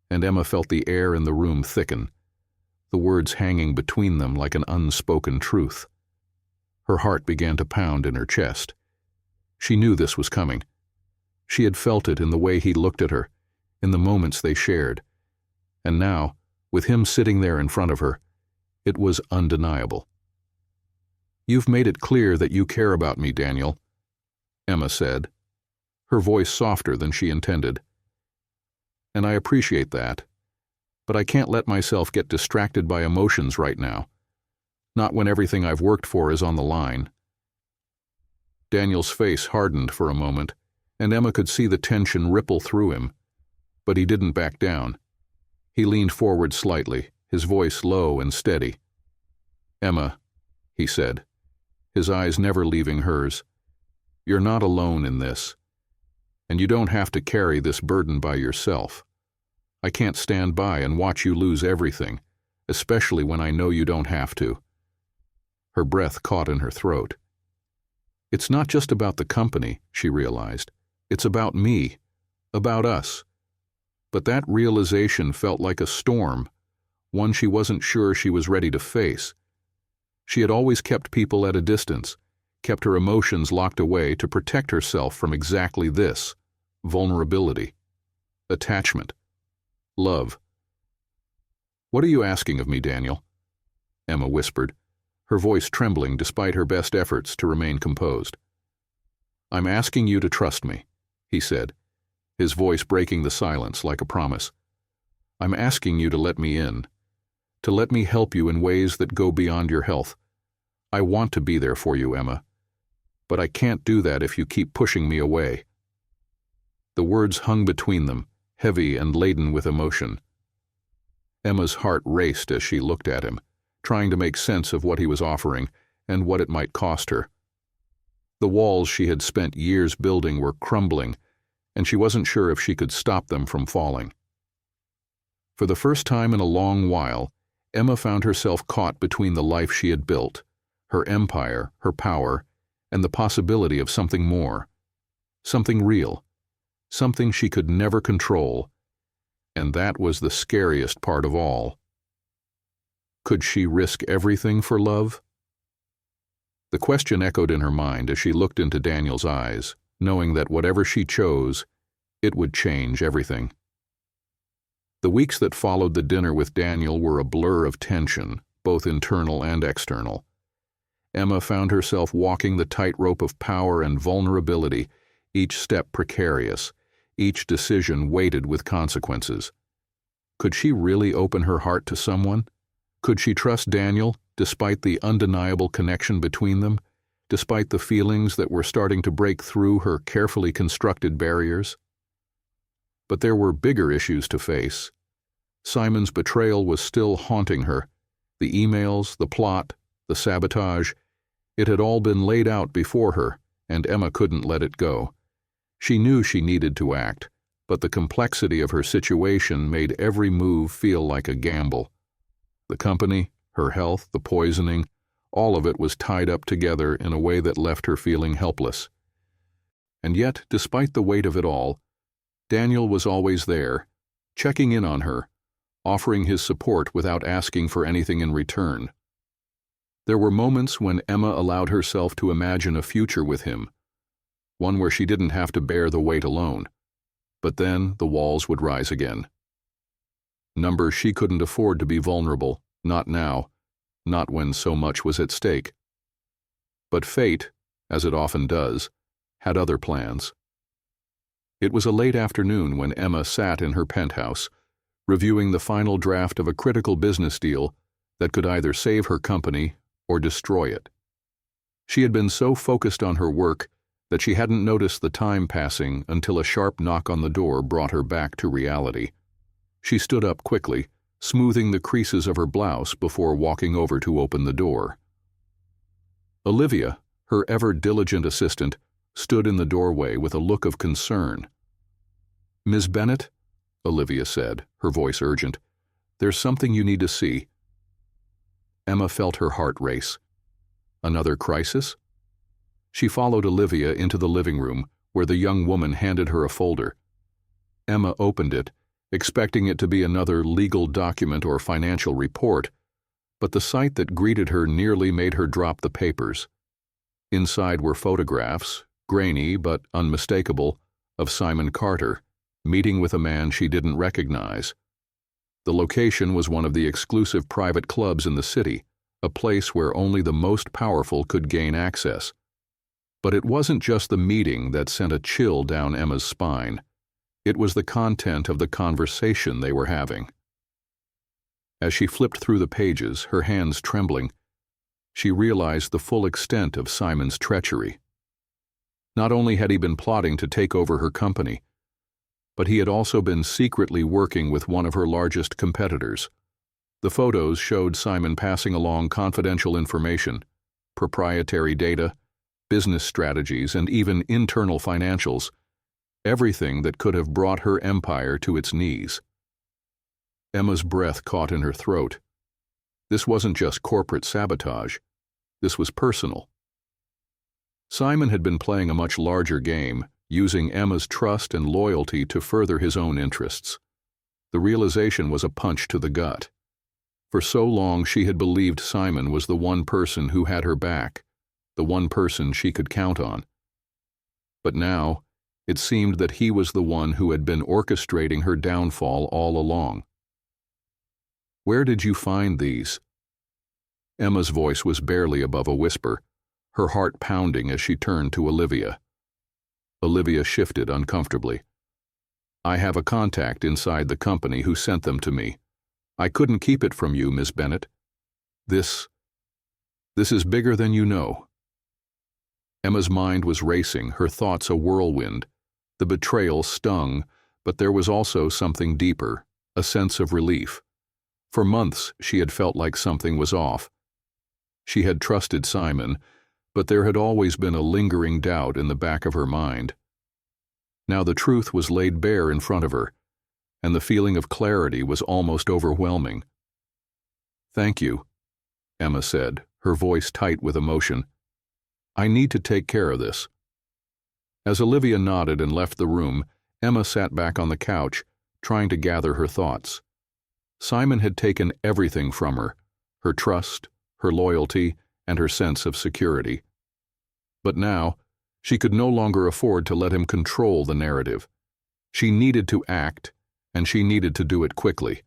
and Emma felt the air in the room thicken, the words hanging between them like an unspoken truth. Her heart began to pound in her chest. She knew this was coming. She had felt it in the way he looked at her, in the moments they shared, and now, with him sitting there in front of her, it was undeniable. "You've made it clear that you care about me, Daniel," Emma said, her voice softer than she intended. "And I appreciate that, but I can't let myself get distracted by emotions right now, not when everything I've worked for is on the line." Daniel's face hardened for a moment, and Emma could see the tension ripple through him, but he didn't back down. He leaned forward slightly, his voice low and steady. "Emma," he said, his eyes never leaving hers, "you're not alone in this. And you don't have to carry this burden by yourself. I can't stand by and watch you lose everything, especially when I know you don't have to." Her breath caught in her throat. "It's not just about the company," she realized. "It's about me, about us." But that realization felt like a storm, one she wasn't sure she was ready to face. She had always kept people at a distance, kept her emotions locked away to protect herself from exactly this: vulnerability, attachment, love. "What are you asking of me, Daniel?" Emma whispered, her voice trembling despite her best efforts to remain composed. "I'm asking you to trust me," he said, his voice breaking the silence like a promise. "I'm asking you to let me in, to let me help you in ways that go beyond your health. I want to be there for you, Emma, but I can't do that if you keep pushing me away." The words hung between them, heavy and laden with emotion. Emma's heart raced as she looked at him, trying to make sense of what he was offering and what it might cost her. The walls she had spent years building were crumbling, and she wasn't sure if she could stop them from falling. For the first time in a long while, Emma found herself caught between the life she had built, her empire, her power, and the possibility of something more, something real, something she could never control, and that was the scariest part of all. Could she risk everything for love? The question echoed in her mind as she looked into Daniel's eyes, knowing that whatever she chose, it would change everything. The weeks that followed the dinner with Daniel were a blur of tension, both internal and external. Emma found herself walking the tightrope of power and vulnerability, each step precarious, each decision weighted with consequences. Could she really open her heart to someone? Could she trust Daniel, despite the undeniable connection between them, despite the feelings that were starting to break through her carefully constructed barriers? But there were bigger issues to face. Simon's betrayal was still haunting her. The emails, the plot, the sabotage, it had all been laid out before her, and Emma couldn't let it go. She knew she needed to act, but the complexity of her situation made every move feel like a gamble. The company, her health, the poisoning, all of it was tied up together in a way that left her feeling helpless. And yet, despite the weight of it all, Daniel was always there, checking in on her, offering his support without asking for anything in return. There were moments when Emma allowed herself to imagine a future with him, one where she didn't have to bear the weight alone. But then the walls would rise again. Numbers she couldn't afford to be vulnerable, not now, not when so much was at stake. But fate, as it often does, had other plans. It was a late afternoon when Emma sat in her penthouse, reviewing the final draft of a critical business deal that could either save her company or destroy it. She had been so focused on her work that she hadn't noticed the time passing until a sharp knock on the door brought her back to reality. She stood up quickly, smoothing the creases of her blouse before walking over to open the door. Olivia, her ever-diligent assistant, stood in the doorway with a look of concern. "Ms. Bennett," Olivia said, her voice urgent, "there's something you need to see." Emma felt her heart race. Another crisis? She followed Olivia into the living room, where the young woman handed her a folder. Emma opened it, expecting it to be another legal document or financial report, but the sight that greeted her nearly made her drop the papers. Inside were photographs, grainy but unmistakable, of Simon Carter, meeting with a man she didn't recognize. The location was one of the exclusive private clubs in the city, a place where only the most powerful could gain access. But it wasn't just the meeting that sent a chill down Emma's spine. It was the content of the conversation they were having. As she flipped through the pages, her hands trembling, she realized the full extent of Simon's treachery. Not only had he been plotting to take over her company, but he had also been secretly working with one of her largest competitors. The photos showed Simon passing along confidential information, proprietary data, business strategies, and even internal financials, everything that could have brought her empire to its knees. Emma's breath caught in her throat. This wasn't just corporate sabotage. This was personal. Simon had been playing a much larger game, using Emma's trust and loyalty to further his own interests. The realization was a punch to the gut. For so long she had believed Simon was the one person who had her back, the one person she could count on. But now, it seemed that he was the one who had been orchestrating her downfall all along. "Where did you find these?" Emma's voice was barely above a whisper, her heart pounding as she turned to Olivia. Olivia shifted uncomfortably. "I have a contact inside the company who sent them to me. I couldn't keep it from you, Miss Bennett. This is bigger than you know." Emma's mind was racing, her thoughts a whirlwind. The betrayal stung, but there was also something deeper, a sense of relief. For months she had felt like something was off. She had trusted Simon, but there had always been a lingering doubt in the back of her mind. Now the truth was laid bare in front of her, and the feeling of clarity was almost overwhelming. "Thank you," Emma said, her voice tight with emotion. "I need to take care of this." As Olivia nodded and left the room, Emma sat back on the couch, trying to gather her thoughts. Simon had taken everything from her, her trust, her loyalty, and her sense of security. But now, she could no longer afford to let him control the narrative. She needed to act, and she needed to do it quickly.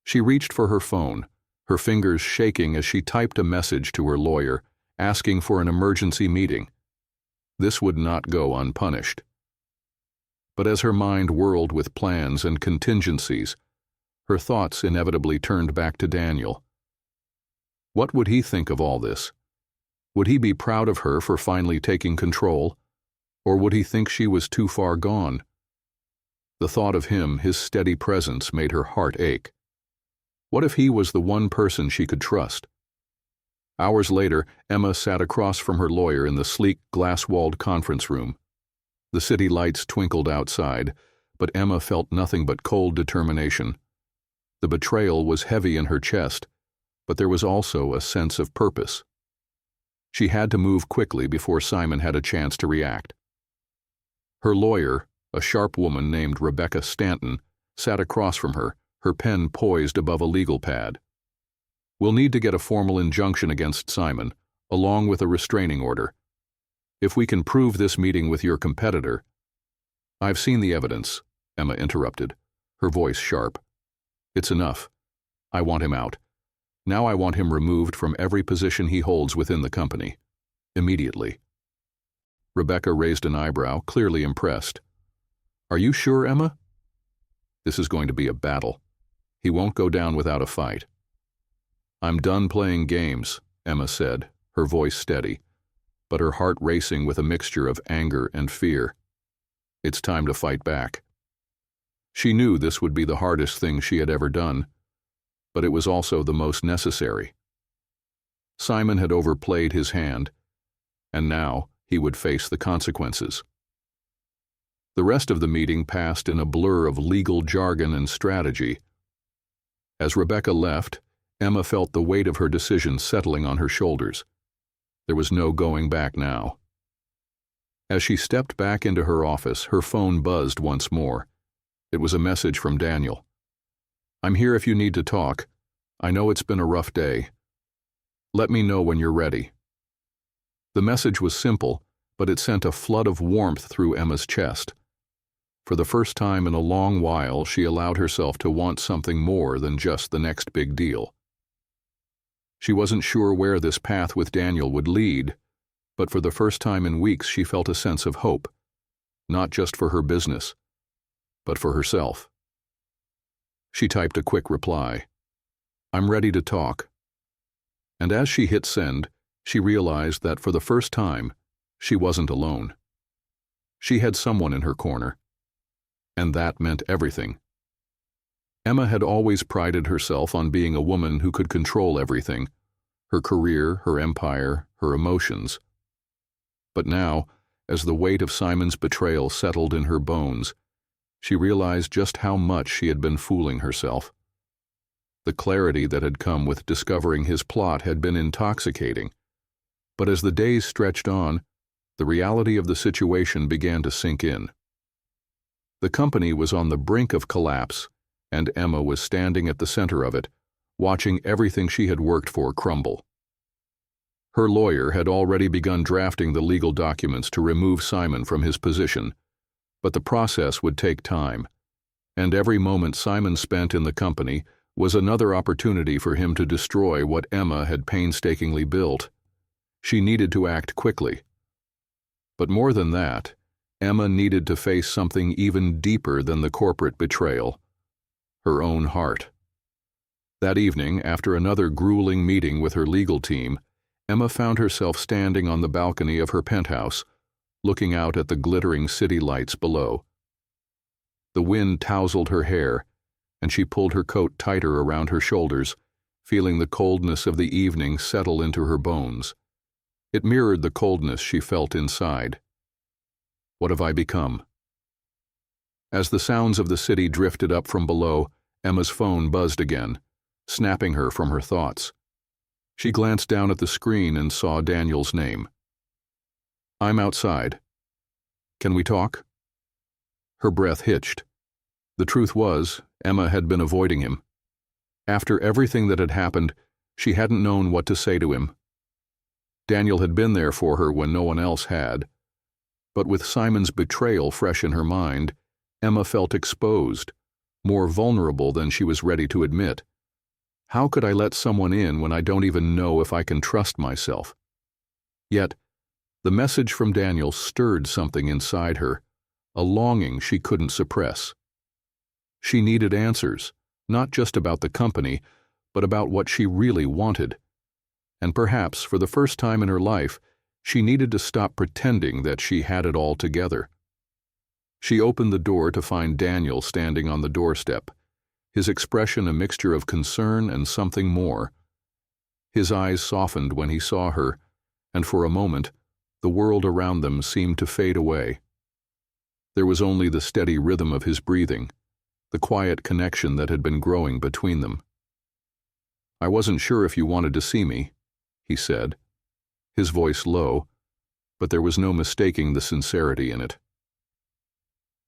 She reached for her phone, her fingers shaking as she typed a message to her lawyer, asking for an emergency meeting. This would not go unpunished. But as her mind whirled with plans and contingencies, her thoughts inevitably turned back to Daniel. What would he think of all this? Would he be proud of her for finally taking control, or would he think she was too far gone? The thought of him, his steady presence, made her heart ache. What if he was the one person she could trust? Hours later, Emma sat across from her lawyer in the sleek, glass-walled conference room. The city lights twinkled outside, but Emma felt nothing but cold determination. The betrayal was heavy in her chest, but there was also a sense of purpose. She had to move quickly before Simon had a chance to react. Her lawyer, a sharp woman named Rebecca Stanton, sat across from her, her pen poised above a legal pad. "We'll need to get a formal injunction against Simon, along with a restraining order. If we can prove this meeting with your competitor—" "I've seen the evidence," Emma interrupted, her voice sharp. "It's enough. I want him out. Now I want him removed from every position he holds within the company. Immediately." Rebecca raised an eyebrow, clearly impressed. "Are you sure, Emma?" "This is going to be a battle. He won't go down without a fight." "I'm done playing games," Emma said, her voice steady, but her heart racing with a mixture of anger and fear. It's time to fight back. She knew this would be the hardest thing she had ever done, but it was also the most necessary. Simon had overplayed his hand, and now he would face the consequences. The rest of the meeting passed in a blur of legal jargon and strategy. As Rebecca left, Emma felt the weight of her decision settling on her shoulders. There was no going back now. As she stepped back into her office, her phone buzzed once more. It was a message from Daniel. "I'm here if you need to talk. I know it's been a rough day. Let me know when you're ready." The message was simple, but it sent a flood of warmth through Emma's chest. For the first time in a long while, she allowed herself to want something more than just the next big deal. She wasn't sure where this path with Daniel would lead, but for the first time in weeks she felt a sense of hope, not just for her business, but for herself. She typed a quick reply. "I'm ready to talk." And as she hit send, she realized that for the first time, she wasn't alone. She had someone in her corner, and that meant everything. Emma had always prided herself on being a woman who could control everything, her career, her empire, her emotions. But now, as the weight of Simon's betrayal settled in her bones, she realized just how much she had been fooling herself. The clarity that had come with discovering his plot had been intoxicating, but as the days stretched on, the reality of the situation began to sink in. The company was on the brink of collapse, and Emma was standing at the center of it, watching everything she had worked for crumble. Her lawyer had already begun drafting the legal documents to remove Simon from his position, but the process would take time, and every moment Simon spent in the company was another opportunity for him to destroy what Emma had painstakingly built. She needed to act quickly. But more than that, Emma needed to face something even deeper than the corporate betrayal: her own heart. That evening, after another grueling meeting with her legal team, Emma found herself standing on the balcony of her penthouse, looking out at the glittering city lights below. The wind tousled her hair, and she pulled her coat tighter around her shoulders, feeling the coldness of the evening settle into her bones. It mirrored the coldness she felt inside. What have I become? As the sounds of the city drifted up from below, Emma's phone buzzed again, snapping her from her thoughts. She glanced down at the screen and saw Daniel's name. "I'm outside. Can we talk?" Her breath hitched. The truth was, Emma had been avoiding him. After everything that had happened, she hadn't known what to say to him, Daniel had been there for her when no one else had. But with Simon's betrayal fresh in her mind, Emma felt exposed, more vulnerable than she was ready to admit. How could I let someone in when I don't even know if I can trust myself? Yet, the message from Daniel stirred something inside her, a longing she couldn't suppress. She needed answers, not just about the company, but about what she really wanted. And perhaps, for the first time in her life, she needed to stop pretending that she had it all together. She opened the door to find Daniel standing on the doorstep, his expression a mixture of concern and something more. His eyes softened when he saw her, and for a moment, the world around them seemed to fade away. There was only the steady rhythm of his breathing, the quiet connection that had been growing between them. "I wasn't sure if you wanted to see me," he said, his voice low, but there was no mistaking the sincerity in it.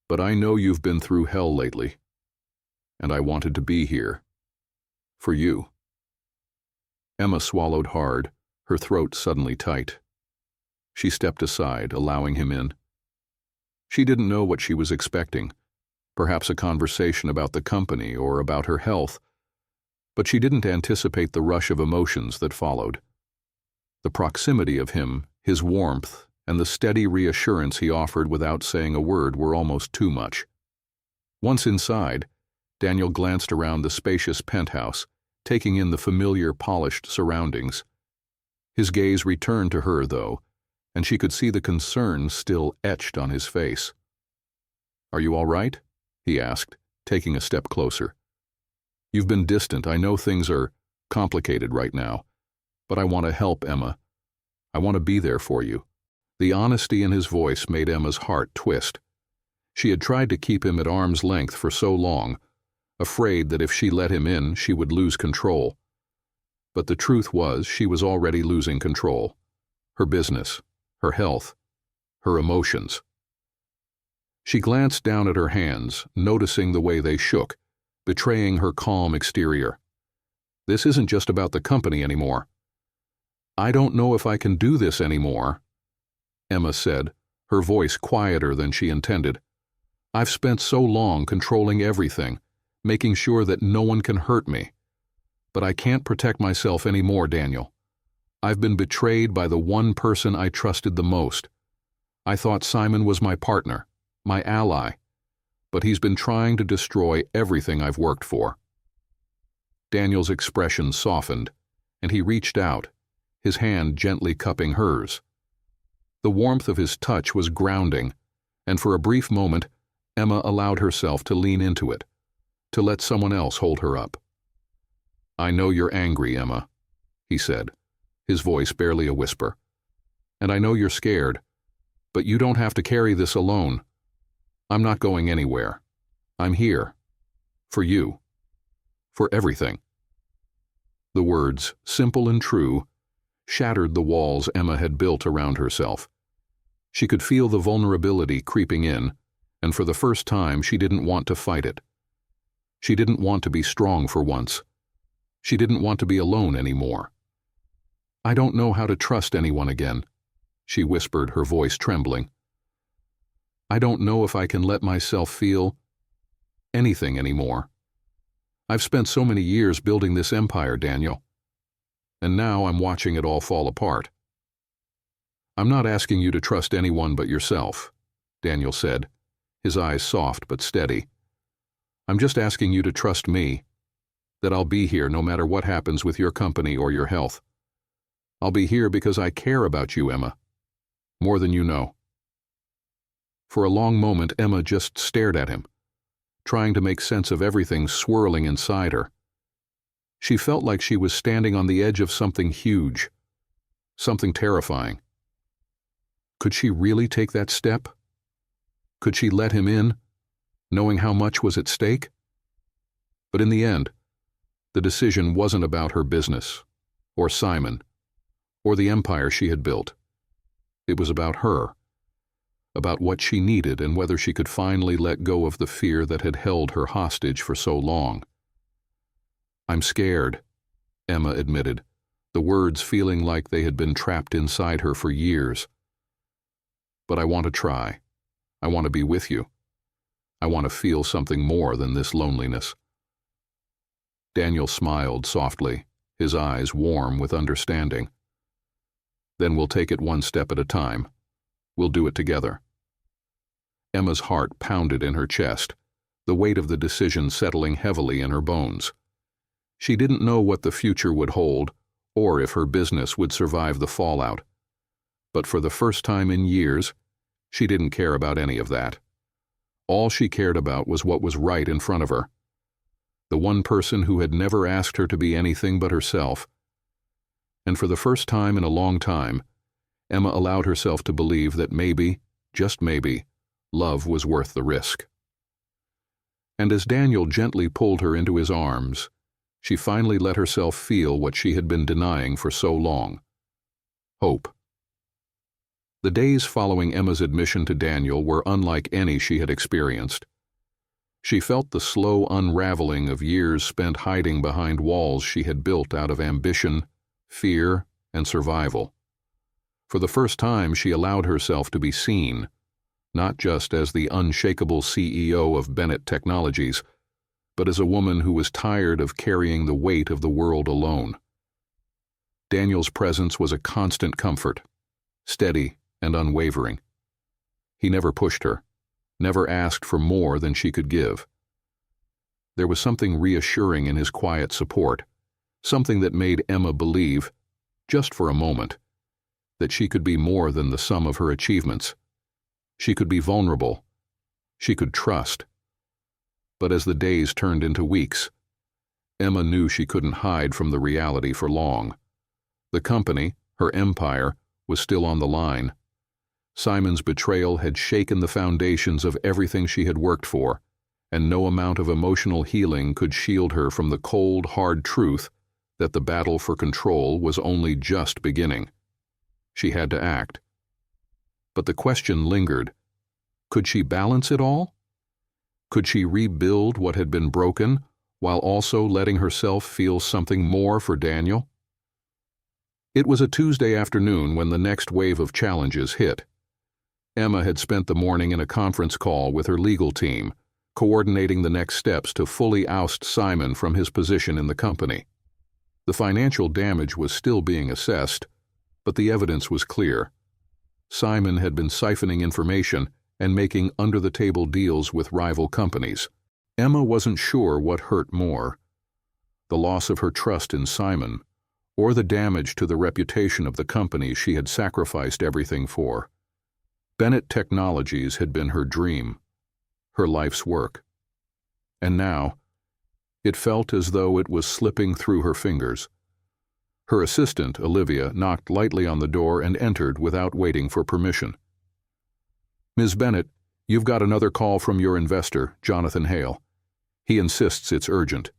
"But I know you've been through hell lately, and I wanted to be here. For you." Emma swallowed hard, her throat suddenly tight. She stepped aside, allowing him in. She didn't know what she was expecting, perhaps a conversation about the company or about her health, but she didn't anticipate the rush of emotions that followed. The proximity of him, his warmth, and the steady reassurance he offered without saying a word were almost too much. Once inside, Daniel glanced around the spacious penthouse, taking in the familiar, polished surroundings. His gaze returned to her, though, and she could see the concern still etched on his face. "Are you all right?" he asked, taking a step closer. "You've been distant. I know things are complicated right now, but I want to help, Emma. I want to be there for you." The honesty in his voice made Emma's heart twist. She had tried to keep him at arm's length for so long, afraid that if she let him in, she would lose control. But the truth was, she was already losing control. Her business, her health, her emotions. She glanced down at her hands, noticing the way they shook, betraying her calm exterior. "This isn't just about the company anymore." "I don't know if I can do this anymore," Emma said, her voice quieter than she intended. "I've spent so long controlling everything, making sure that no one can hurt me. But I can't protect myself anymore, Daniel. I've been betrayed by the one person I trusted the most. I thought Simon was my partner, my ally, but he's been trying to destroy everything I've worked for." Daniel's expression softened, and he reached out, his hand gently cupping hers. The warmth of his touch was grounding, and for a brief moment, Emma allowed herself to lean into it, to let someone else hold her up. "I know you're angry, Emma," he said, his voice barely a whisper. "And I know you're scared, but you don't have to carry this alone. I'm not going anywhere. I'm here. For you. For everything." The words, simple and true, shattered the walls Emma had built around herself. She could feel the vulnerability creeping in, and for the first time she didn't want to fight it. She didn't want to be strong for once. She didn't want to be alone anymore. "I don't know how to trust anyone again," she whispered, her voice trembling. "I don't know if I can let myself feel anything anymore. I've spent so many years building this empire, Daniel, and now I'm watching it all fall apart." "I'm not asking you to trust anyone but yourself," Daniel said, his eyes soft but steady. "I'm just asking you to trust me, that I'll be here no matter what happens with your company or your health. I'll be here because I care about you, Emma, more than you know." For a long moment, Emma just stared at him, trying to make sense of everything swirling inside her. She felt like she was standing on the edge of something huge, something terrifying. Could she really take that step? Could she let him in, knowing how much was at stake? But in the end, the decision wasn't about her business, or Simon, or the empire she had built. It was about her, about what she needed and whether she could finally let go of the fear that had held her hostage for so long. "I'm scared," Emma admitted, the words feeling like they had been trapped inside her for years. "But I want to try. I want to be with you. I want to feel something more than this loneliness." Daniel smiled softly, his eyes warm with understanding. "Then we'll take it one step at a time. We'll do it together." Emma's heart pounded in her chest, the weight of the decision settling heavily in her bones. She didn't know what the future would hold, or if her business would survive the fallout. But for the first time in years, she didn't care about any of that. All she cared about was what was right in front of her. The one person who had never asked her to be anything but herself. And for the first time in a long time, Emma allowed herself to believe that maybe, just maybe, love was worth the risk. And as Daniel gently pulled her into his arms, she finally let herself feel what she had been denying for so long: hope. The days following Emma's admission to Daniel were unlike any she had experienced. She felt the slow unraveling of years spent hiding behind walls she had built out of ambition, fear, and survival. For the first time, she allowed herself to be seen, not just as the unshakable CEO of Bennett Technologies, but as a woman who was tired of carrying the weight of the world alone. Daniel's presence was a constant comfort, steady and unwavering. He never pushed her, never asked for more than she could give. There was something reassuring in his quiet support, something that made Emma believe, just for a moment, that she could be more than the sum of her achievements. She could be vulnerable. She could trust. But as the days turned into weeks, Emma knew she couldn't hide from the reality for long. The company, her empire, was still on the line. Simon's betrayal had shaken the foundations of everything she had worked for, and no amount of emotional healing could shield her from the cold, hard truth that the battle for control was only just beginning. She had to act. But the question lingered: could she balance it all? Could she rebuild what had been broken while also letting herself feel something more for Daniel? It was a Tuesday afternoon when the next wave of challenges hit. Emma had spent the morning in a conference call with her legal team, coordinating the next steps to fully oust Simon from his position in the company. The financial damage was still being assessed, but the evidence was clear. Simon had been siphoning information and making under-the-table deals with rival companies. Emma wasn't sure what hurt more: the loss of her trust in Simon, or the damage to the reputation of the company she had sacrificed everything for. Bennett Technologies had been her dream, her life's work. And now, it felt as though it was slipping through her fingers. Her assistant, Olivia, knocked lightly on the door and entered without waiting for permission. "Ms. Bennett, you've got another call from your investor, Jonathan Hale. He insists it's urgent."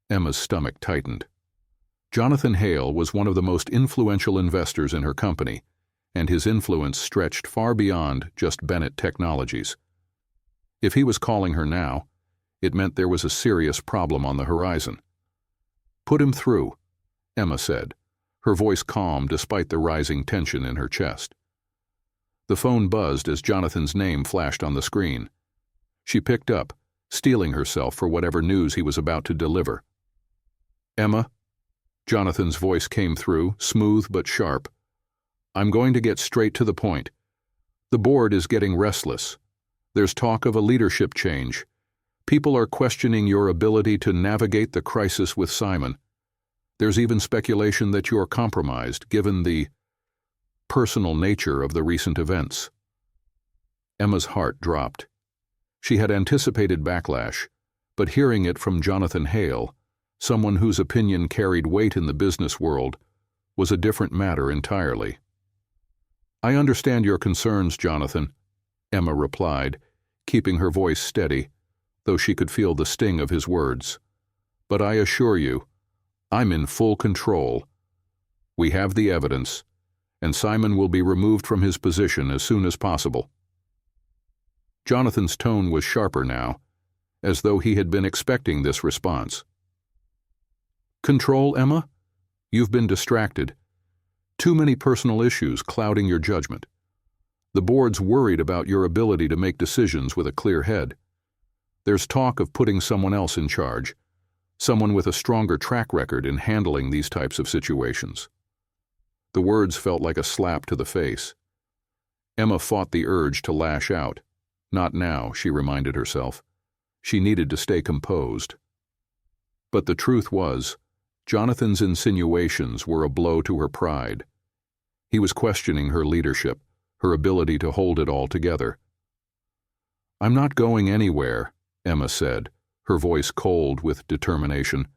Emma's stomach tightened. Jonathan Hale was one of the most influential investors in her company, and his influence stretched far beyond just Bennett Technologies. If he was calling her now, it meant there was a serious problem on the horizon. "Put him through," Emma said, her voice calm despite the rising tension in her chest. The phone buzzed as Jonathan's name flashed on the screen. She picked up, steeling herself for whatever news he was about to deliver. "Emma," Jonathan's voice came through, smooth but sharp. "I'm going to get straight to the point. The board is getting restless. There's talk of a leadership change. People are questioning your ability to navigate the crisis with Simon. There's even speculation that you're compromised, given the personal nature of the recent events." Emma's heart dropped. She had anticipated backlash, but hearing it from Jonathan Hale, someone whose opinion carried weight in the business world, was a different matter entirely. "I understand your concerns, Jonathan," Emma replied, keeping her voice steady, though she could feel the sting of his words. "But I assure you, I'm in full control. We have the evidence, and Simon will be removed from his position as soon as possible." Jonathan's tone was sharper now, as though he had been expecting this response. "Control, Emma? You've been distracted. Too many personal issues clouding your judgment. The board's worried about your ability to make decisions with a clear head. There's talk of putting someone else in charge, someone with a stronger track record in handling these types of situations. The words felt like a slap to the face. Emma fought the urge to lash out. Not now, she reminded herself. She needed to stay composed. But the truth was, Jonathan's insinuations were a blow to her pride. He was questioning her leadership, her ability to hold it all together. "I'm not going anywhere," Emma said, her voice cold with determination.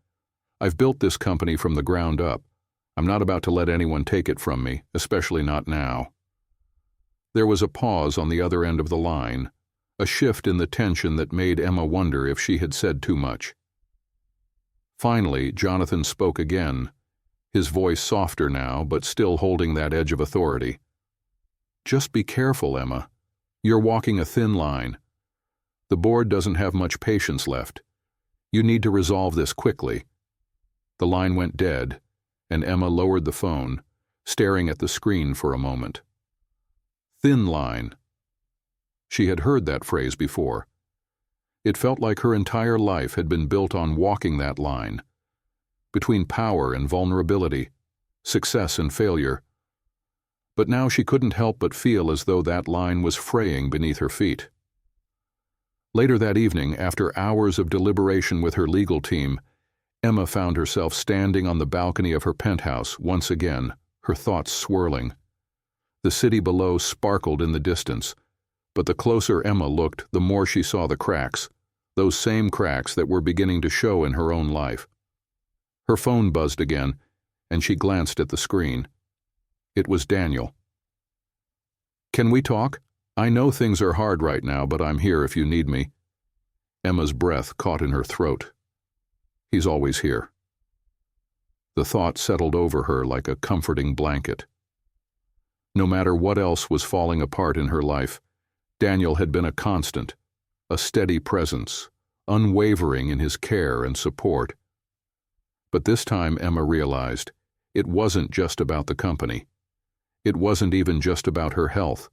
"I've built this company from the ground up. I'm not about to let anyone take it from me, especially not now." There was a pause on the other end of the line, a shift in the tension that made Emma wonder if she had said too much. Finally, Jonathan spoke again, his voice softer now, but still holding that edge of authority. "Just be careful, Emma. You're walking a thin line. The board doesn't have much patience left. You need to resolve this quickly." The line went dead, and Emma lowered the phone, staring at the screen for a moment. Thin line. She had heard that phrase before. It felt like her entire life had been built on walking that line, between power and vulnerability, success and failure. But now she couldn't help but feel as though that line was fraying beneath her feet. Later that evening, after hours of deliberation with her legal team, Emma found herself standing on the balcony of her penthouse once again, her thoughts swirling. The city below sparkled in the distance, but the closer Emma looked, the more she saw the cracks, those same cracks that were beginning to show in her own life. Her phone buzzed again, and she glanced at the screen. It was Daniel. "Can we talk? I know things are hard right now, but I'm here if you need me." Emma's breath caught in her throat. He's always here. The thought settled over her like a comforting blanket. No matter what else was falling apart in her life, Daniel had been a constant, a steady presence, unwavering in his care and support. But this time Emma realized it wasn't just about the company. It wasn't even just about her health.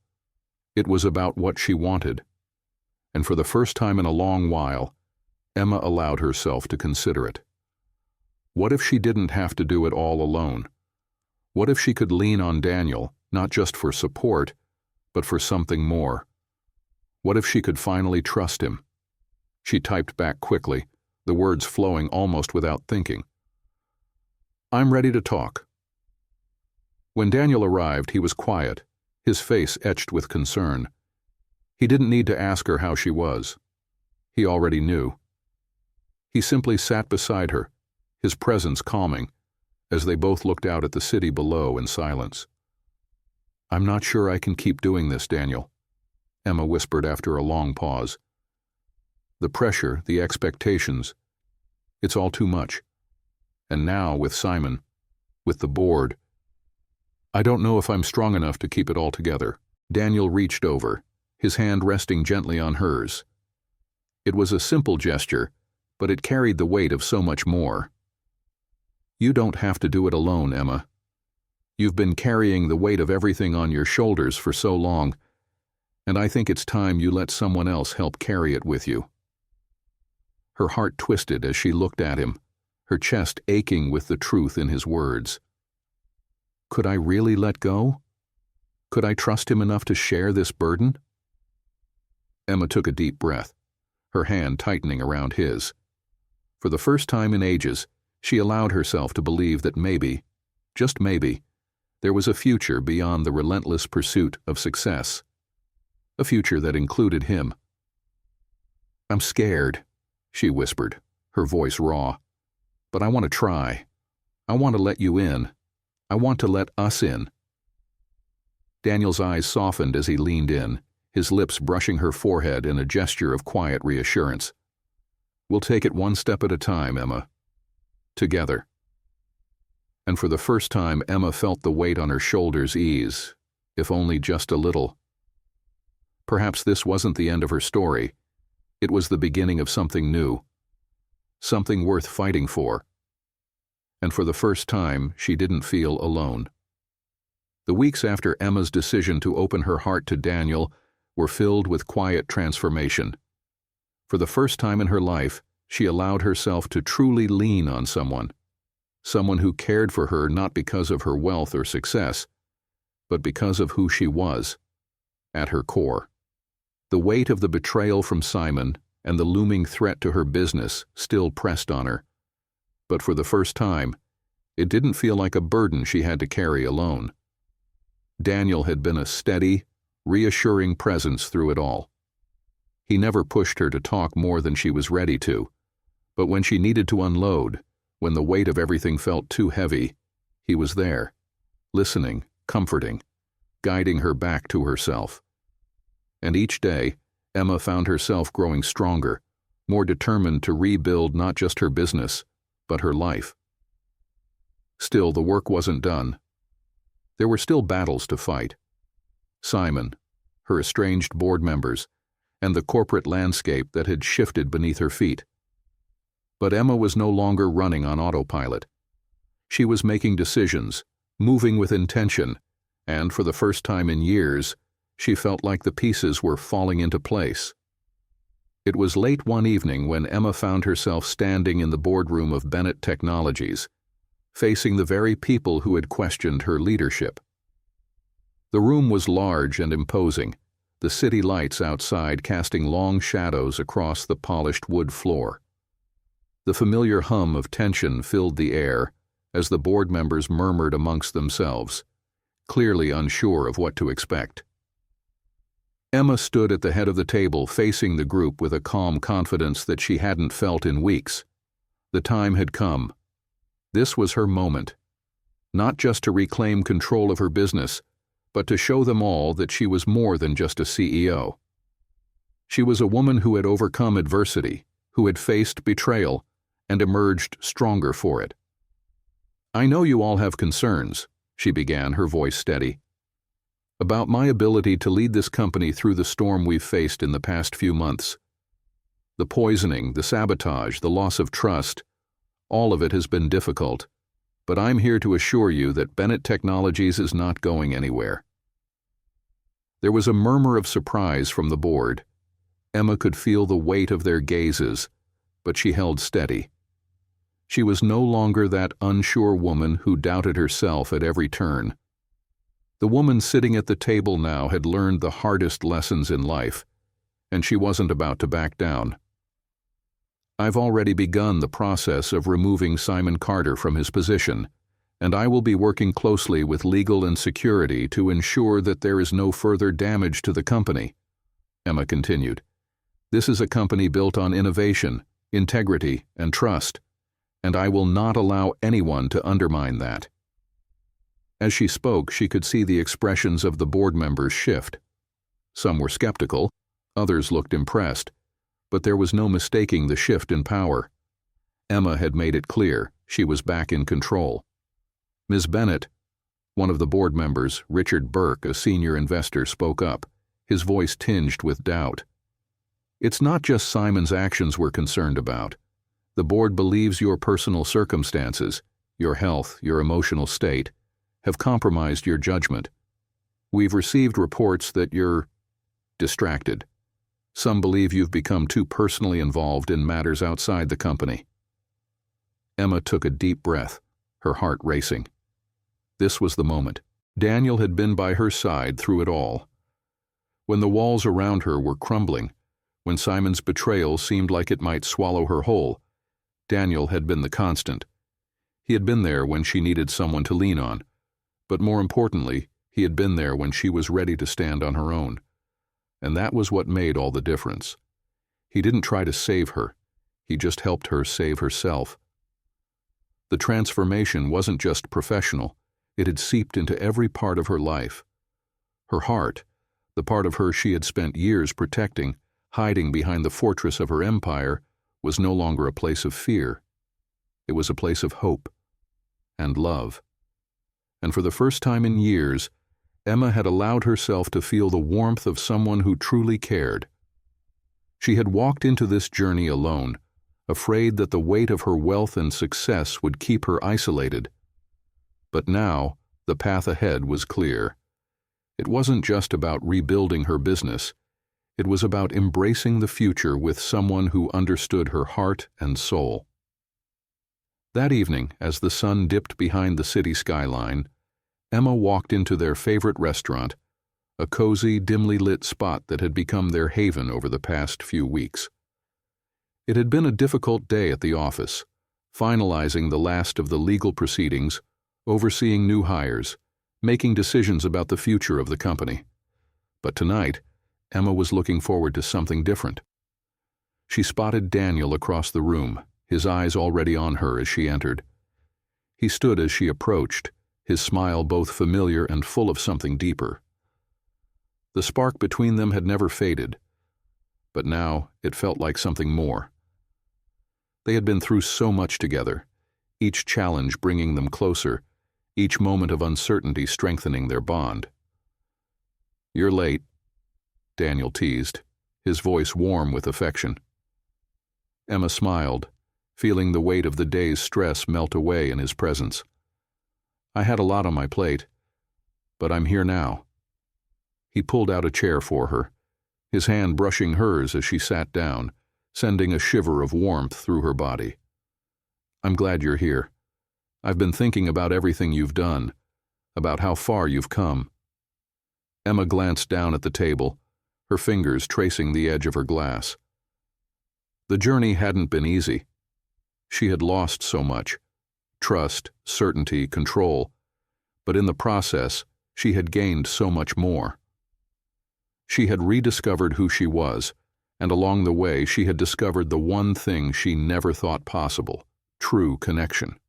It was about what she wanted. And for the first time in a long while, Emma allowed herself to consider it. What if she didn't have to do it all alone? What if she could lean on Daniel, not just for support, but for something more? What if she could finally trust him? She typed back quickly, the words flowing almost without thinking. "I'm ready to talk." When Daniel arrived, he was quiet, his face etched with concern. He didn't need to ask her how she was. He already knew. He simply sat beside her, his presence calming, as they both looked out at the city below in silence. "I'm not sure I can keep doing this, Daniel," Emma whispered after a long pause. "The pressure, the expectations, it's all too much. And now with Simon, with the board, I don't know if I'm strong enough to keep it all together." Daniel reached over, his hand resting gently on hers. It was a simple gesture, but it carried the weight of so much more. "You don't have to do it alone, Emma. You've been carrying the weight of everything on your shoulders for so long, and I think it's time you let someone else help carry it with you." Her heart twisted as she looked at him, her chest aching with the truth in his words. Could I really let go? Could I trust him enough to share this burden? Emma took a deep breath, her hand tightening around his. For the first time in ages, she allowed herself to believe that maybe, just maybe, there was a future beyond the relentless pursuit of success. A future that included him. "I'm scared," she whispered, her voice raw. "But I want to try. I want to let you in. I want to let us in." Daniel's eyes softened as he leaned in, his lips brushing her forehead in a gesture of quiet reassurance. "We'll take it one step at a time, Emma. Together." And for the first time, Emma felt the weight on her shoulders ease, if only just a little. Perhaps this wasn't the end of her story. It was the beginning of something new. Something worth fighting for. and for the first time, she didn't feel alone. The weeks after Emma's decision to open her heart to Daniel were filled with quiet transformation. For the first time in her life, she allowed herself to truly lean on someone who cared for her not because of her wealth or success, but because of who she was, at her core. The weight of the betrayal from Simon and the looming threat to her business still pressed on her, but for the first time, it didn't feel like a burden she had to carry alone. Daniel had been a steady, reassuring presence through it all. He never pushed her to talk more than she was ready to, but when she needed to unload, when the weight of everything felt too heavy, he was there, listening, comforting, guiding her back to herself. And each day, Emma found herself growing stronger, more determined to rebuild not just her business, but her life. Still, the work wasn't done. There were still battles to fight. Simon, her estranged board members, and the corporate landscape that had shifted beneath her feet. But Emma was no longer running on autopilot. She was making decisions, moving with intention, and for the first time in years, she felt like the pieces were falling into place. It was late one evening when Emma found herself standing in the boardroom of Bennett Technologies, facing the very people who had questioned her leadership. The room was large and imposing, the city lights outside casting long shadows across the polished wood floor. The familiar hum of tension filled the air as the board members murmured amongst themselves, clearly unsure of what to expect. Emma stood at the head of the table facing the group with a calm confidence that she hadn't felt in weeks. The time had come. This was her moment, not just to reclaim control of her business, but to show them all that she was more than just a CEO. She was a woman who had overcome adversity, who had faced betrayal, and emerged stronger for it. "I know you all have concerns," she began, her voice steady, "about my ability to lead this company through the storm we've faced in the past few months. The poisoning, the sabotage, the loss of trust, all of it has been difficult, but I'm here to assure you that Bennett Technologies is not going anywhere." There was a murmur of surprise from the board. Emma could feel the weight of their gazes, but she held steady. She was no longer that unsure woman who doubted herself at every turn. The woman sitting at the table now had learned the hardest lessons in life, and she wasn't about to back down. "I've already begun the process of removing Simon Carter from his position, and I will be working closely with legal and security to ensure that there is no further damage to the company," Emma continued. "This is a company built on innovation, integrity, and trust, and I will not allow anyone to undermine that." As she spoke, she could see the expressions of the board members shift. Some were skeptical, others looked impressed, but there was no mistaking the shift in power. Emma had made it clear she was back in control. "Ms. Bennett," one of the board members, Richard Burke, a senior investor, spoke up, his voice tinged with doubt. "It's not just Simon's actions we're concerned about. The board believes your personal circumstances, your health, your emotional state, have compromised your judgment. We've received reports that you're distracted. Some believe you've become too personally involved in matters outside the company." Emma took a deep breath, her heart racing. This was the moment. Daniel had been by her side through it all. When the walls around her were crumbling, when Simon's betrayal seemed like it might swallow her whole, Daniel had been the constant. He had been there when she needed someone to lean on, but more importantly, he had been there when she was ready to stand on her own. And that was what made all the difference. He didn't try to save her. He just helped her save herself. The transformation wasn't just professional. It had seeped into every part of her life. Her heart, the part of her she had spent years protecting, hiding behind the fortress of her empire, was no longer a place of fear. It was a place of hope and love. And for the first time in years, Emma had allowed herself to feel the warmth of someone who truly cared. She had walked into this journey alone, afraid that the weight of her wealth and success would keep her isolated. But now, the path ahead was clear. It wasn't just about rebuilding her business. It was about embracing the future with someone who understood her heart and soul. That evening, as the sun dipped behind the city skyline, Emma walked into their favorite restaurant, a cozy, dimly lit spot that had become their haven over the past few weeks. It had been a difficult day at the office, finalizing the last of the legal proceedings, overseeing new hires, making decisions about the future of the company. But tonight, Emma was looking forward to something different. She spotted Daniel across the room, his eyes already on her as she entered. He stood as she approached, his smile both familiar and full of something deeper. The spark between them had never faded, but now it felt like something more. They had been through so much together, each challenge bringing them closer, each moment of uncertainty strengthening their bond. "You're late," Daniel teased, his voice warm with affection. Emma smiled, feeling the weight of the day's stress melt away in his presence. "I had a lot on my plate, but I'm here now." He pulled out a chair for her, his hand brushing hers as she sat down, sending a shiver of warmth through her body. "I'm glad you're here. I've been thinking about everything you've done, about how far you've come." Emma glanced down at the table, her fingers tracing the edge of her glass. The journey hadn't been easy. She had lost so much: trust, certainty, control. But in the process, she had gained so much more. She had rediscovered who she was, and along the way she had discovered the one thing she never thought possible: true connection.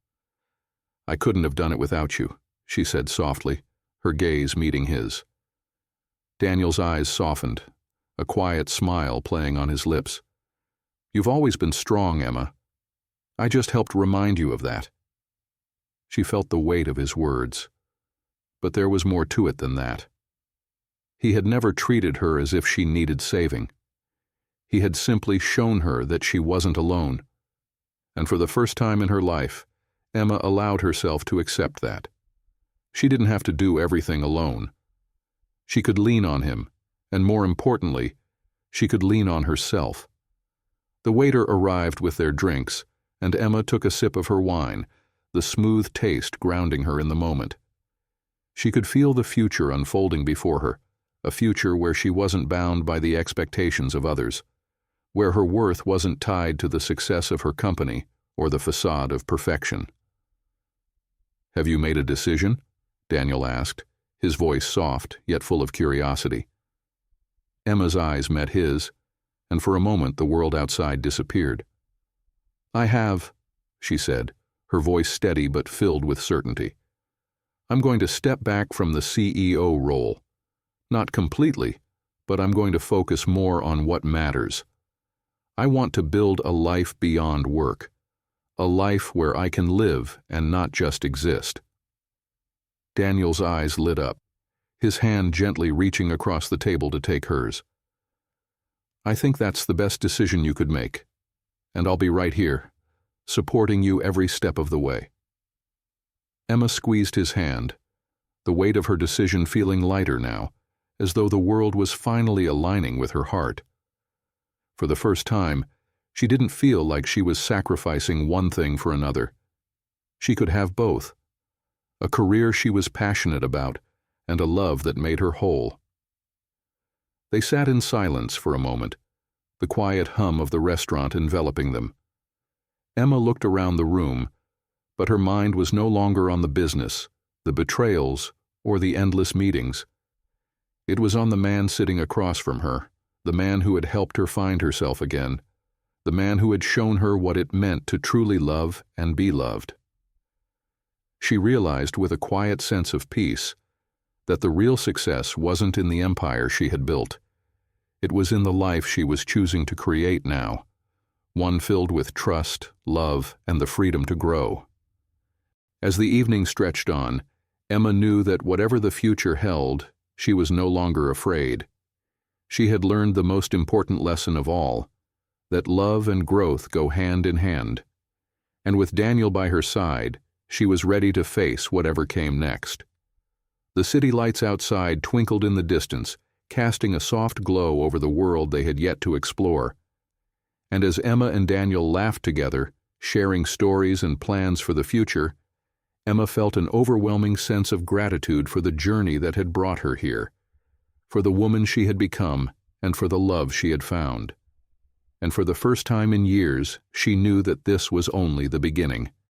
"I couldn't have done it without you," she said softly, her gaze meeting his. Daniel's eyes softened, a quiet smile playing on his lips. "You've always been strong, Emma. I just helped remind you of that." She felt the weight of his words, but there was more to it than that. He had never treated her as if she needed saving. He had simply shown her that she wasn't alone. And for the first time in her life, Emma allowed herself to accept that. She didn't have to do everything alone. She could lean on him, and more importantly, she could lean on herself. The waiter arrived with their drinks, and Emma took a sip of her wine, the smooth taste grounding her in the moment. She could feel the future unfolding before her, a future where she wasn't bound by the expectations of others, where her worth wasn't tied to the success of her company or the facade of perfection. "Have you made a decision?" Daniel asked, his voice soft yet full of curiosity. Emma's eyes met his, and for a moment the world outside disappeared. "I have," she said, her voice steady but filled with certainty. "I'm going to step back from the CEO role. Not completely, but I'm going to focus more on what matters. I want to build a life beyond work, a life where I can live and not just exist." Daniel's eyes lit up, his hand gently reaching across the table to take hers. "I think that's the best decision you could make, and I'll be right here, supporting you every step of the way." Emma squeezed his hand, the weight of her decision feeling lighter now, as though the world was finally aligning with her heart. For the first time, she didn't feel like she was sacrificing one thing for another. She could have both: a career she was passionate about, and a love that made her whole. They sat in silence for a moment, the quiet hum of the restaurant enveloping them. Emma looked around the room, but her mind was no longer on the business, the betrayals, or the endless meetings. It was on the man sitting across from her, the man who had helped her find herself again, the man who had shown her what it meant to truly love and be loved. She realized with a quiet sense of peace that the real success wasn't in the empire she had built. It was in the life she was choosing to create now, one filled with trust, love, and the freedom to grow. As the evening stretched on, Emma knew that whatever the future held, she was no longer afraid. She had learned the most important lesson of all: that love and growth go hand in hand. And with Daniel by her side, she was ready to face whatever came next. The city lights outside twinkled in the distance, casting a soft glow over the world they had yet to explore. And as Emma and Daniel laughed together, sharing stories and plans for the future, Emma felt an overwhelming sense of gratitude for the journey that had brought her here, for the woman she had become, and for the love she had found. And for the first time in years, she knew that this was only the beginning.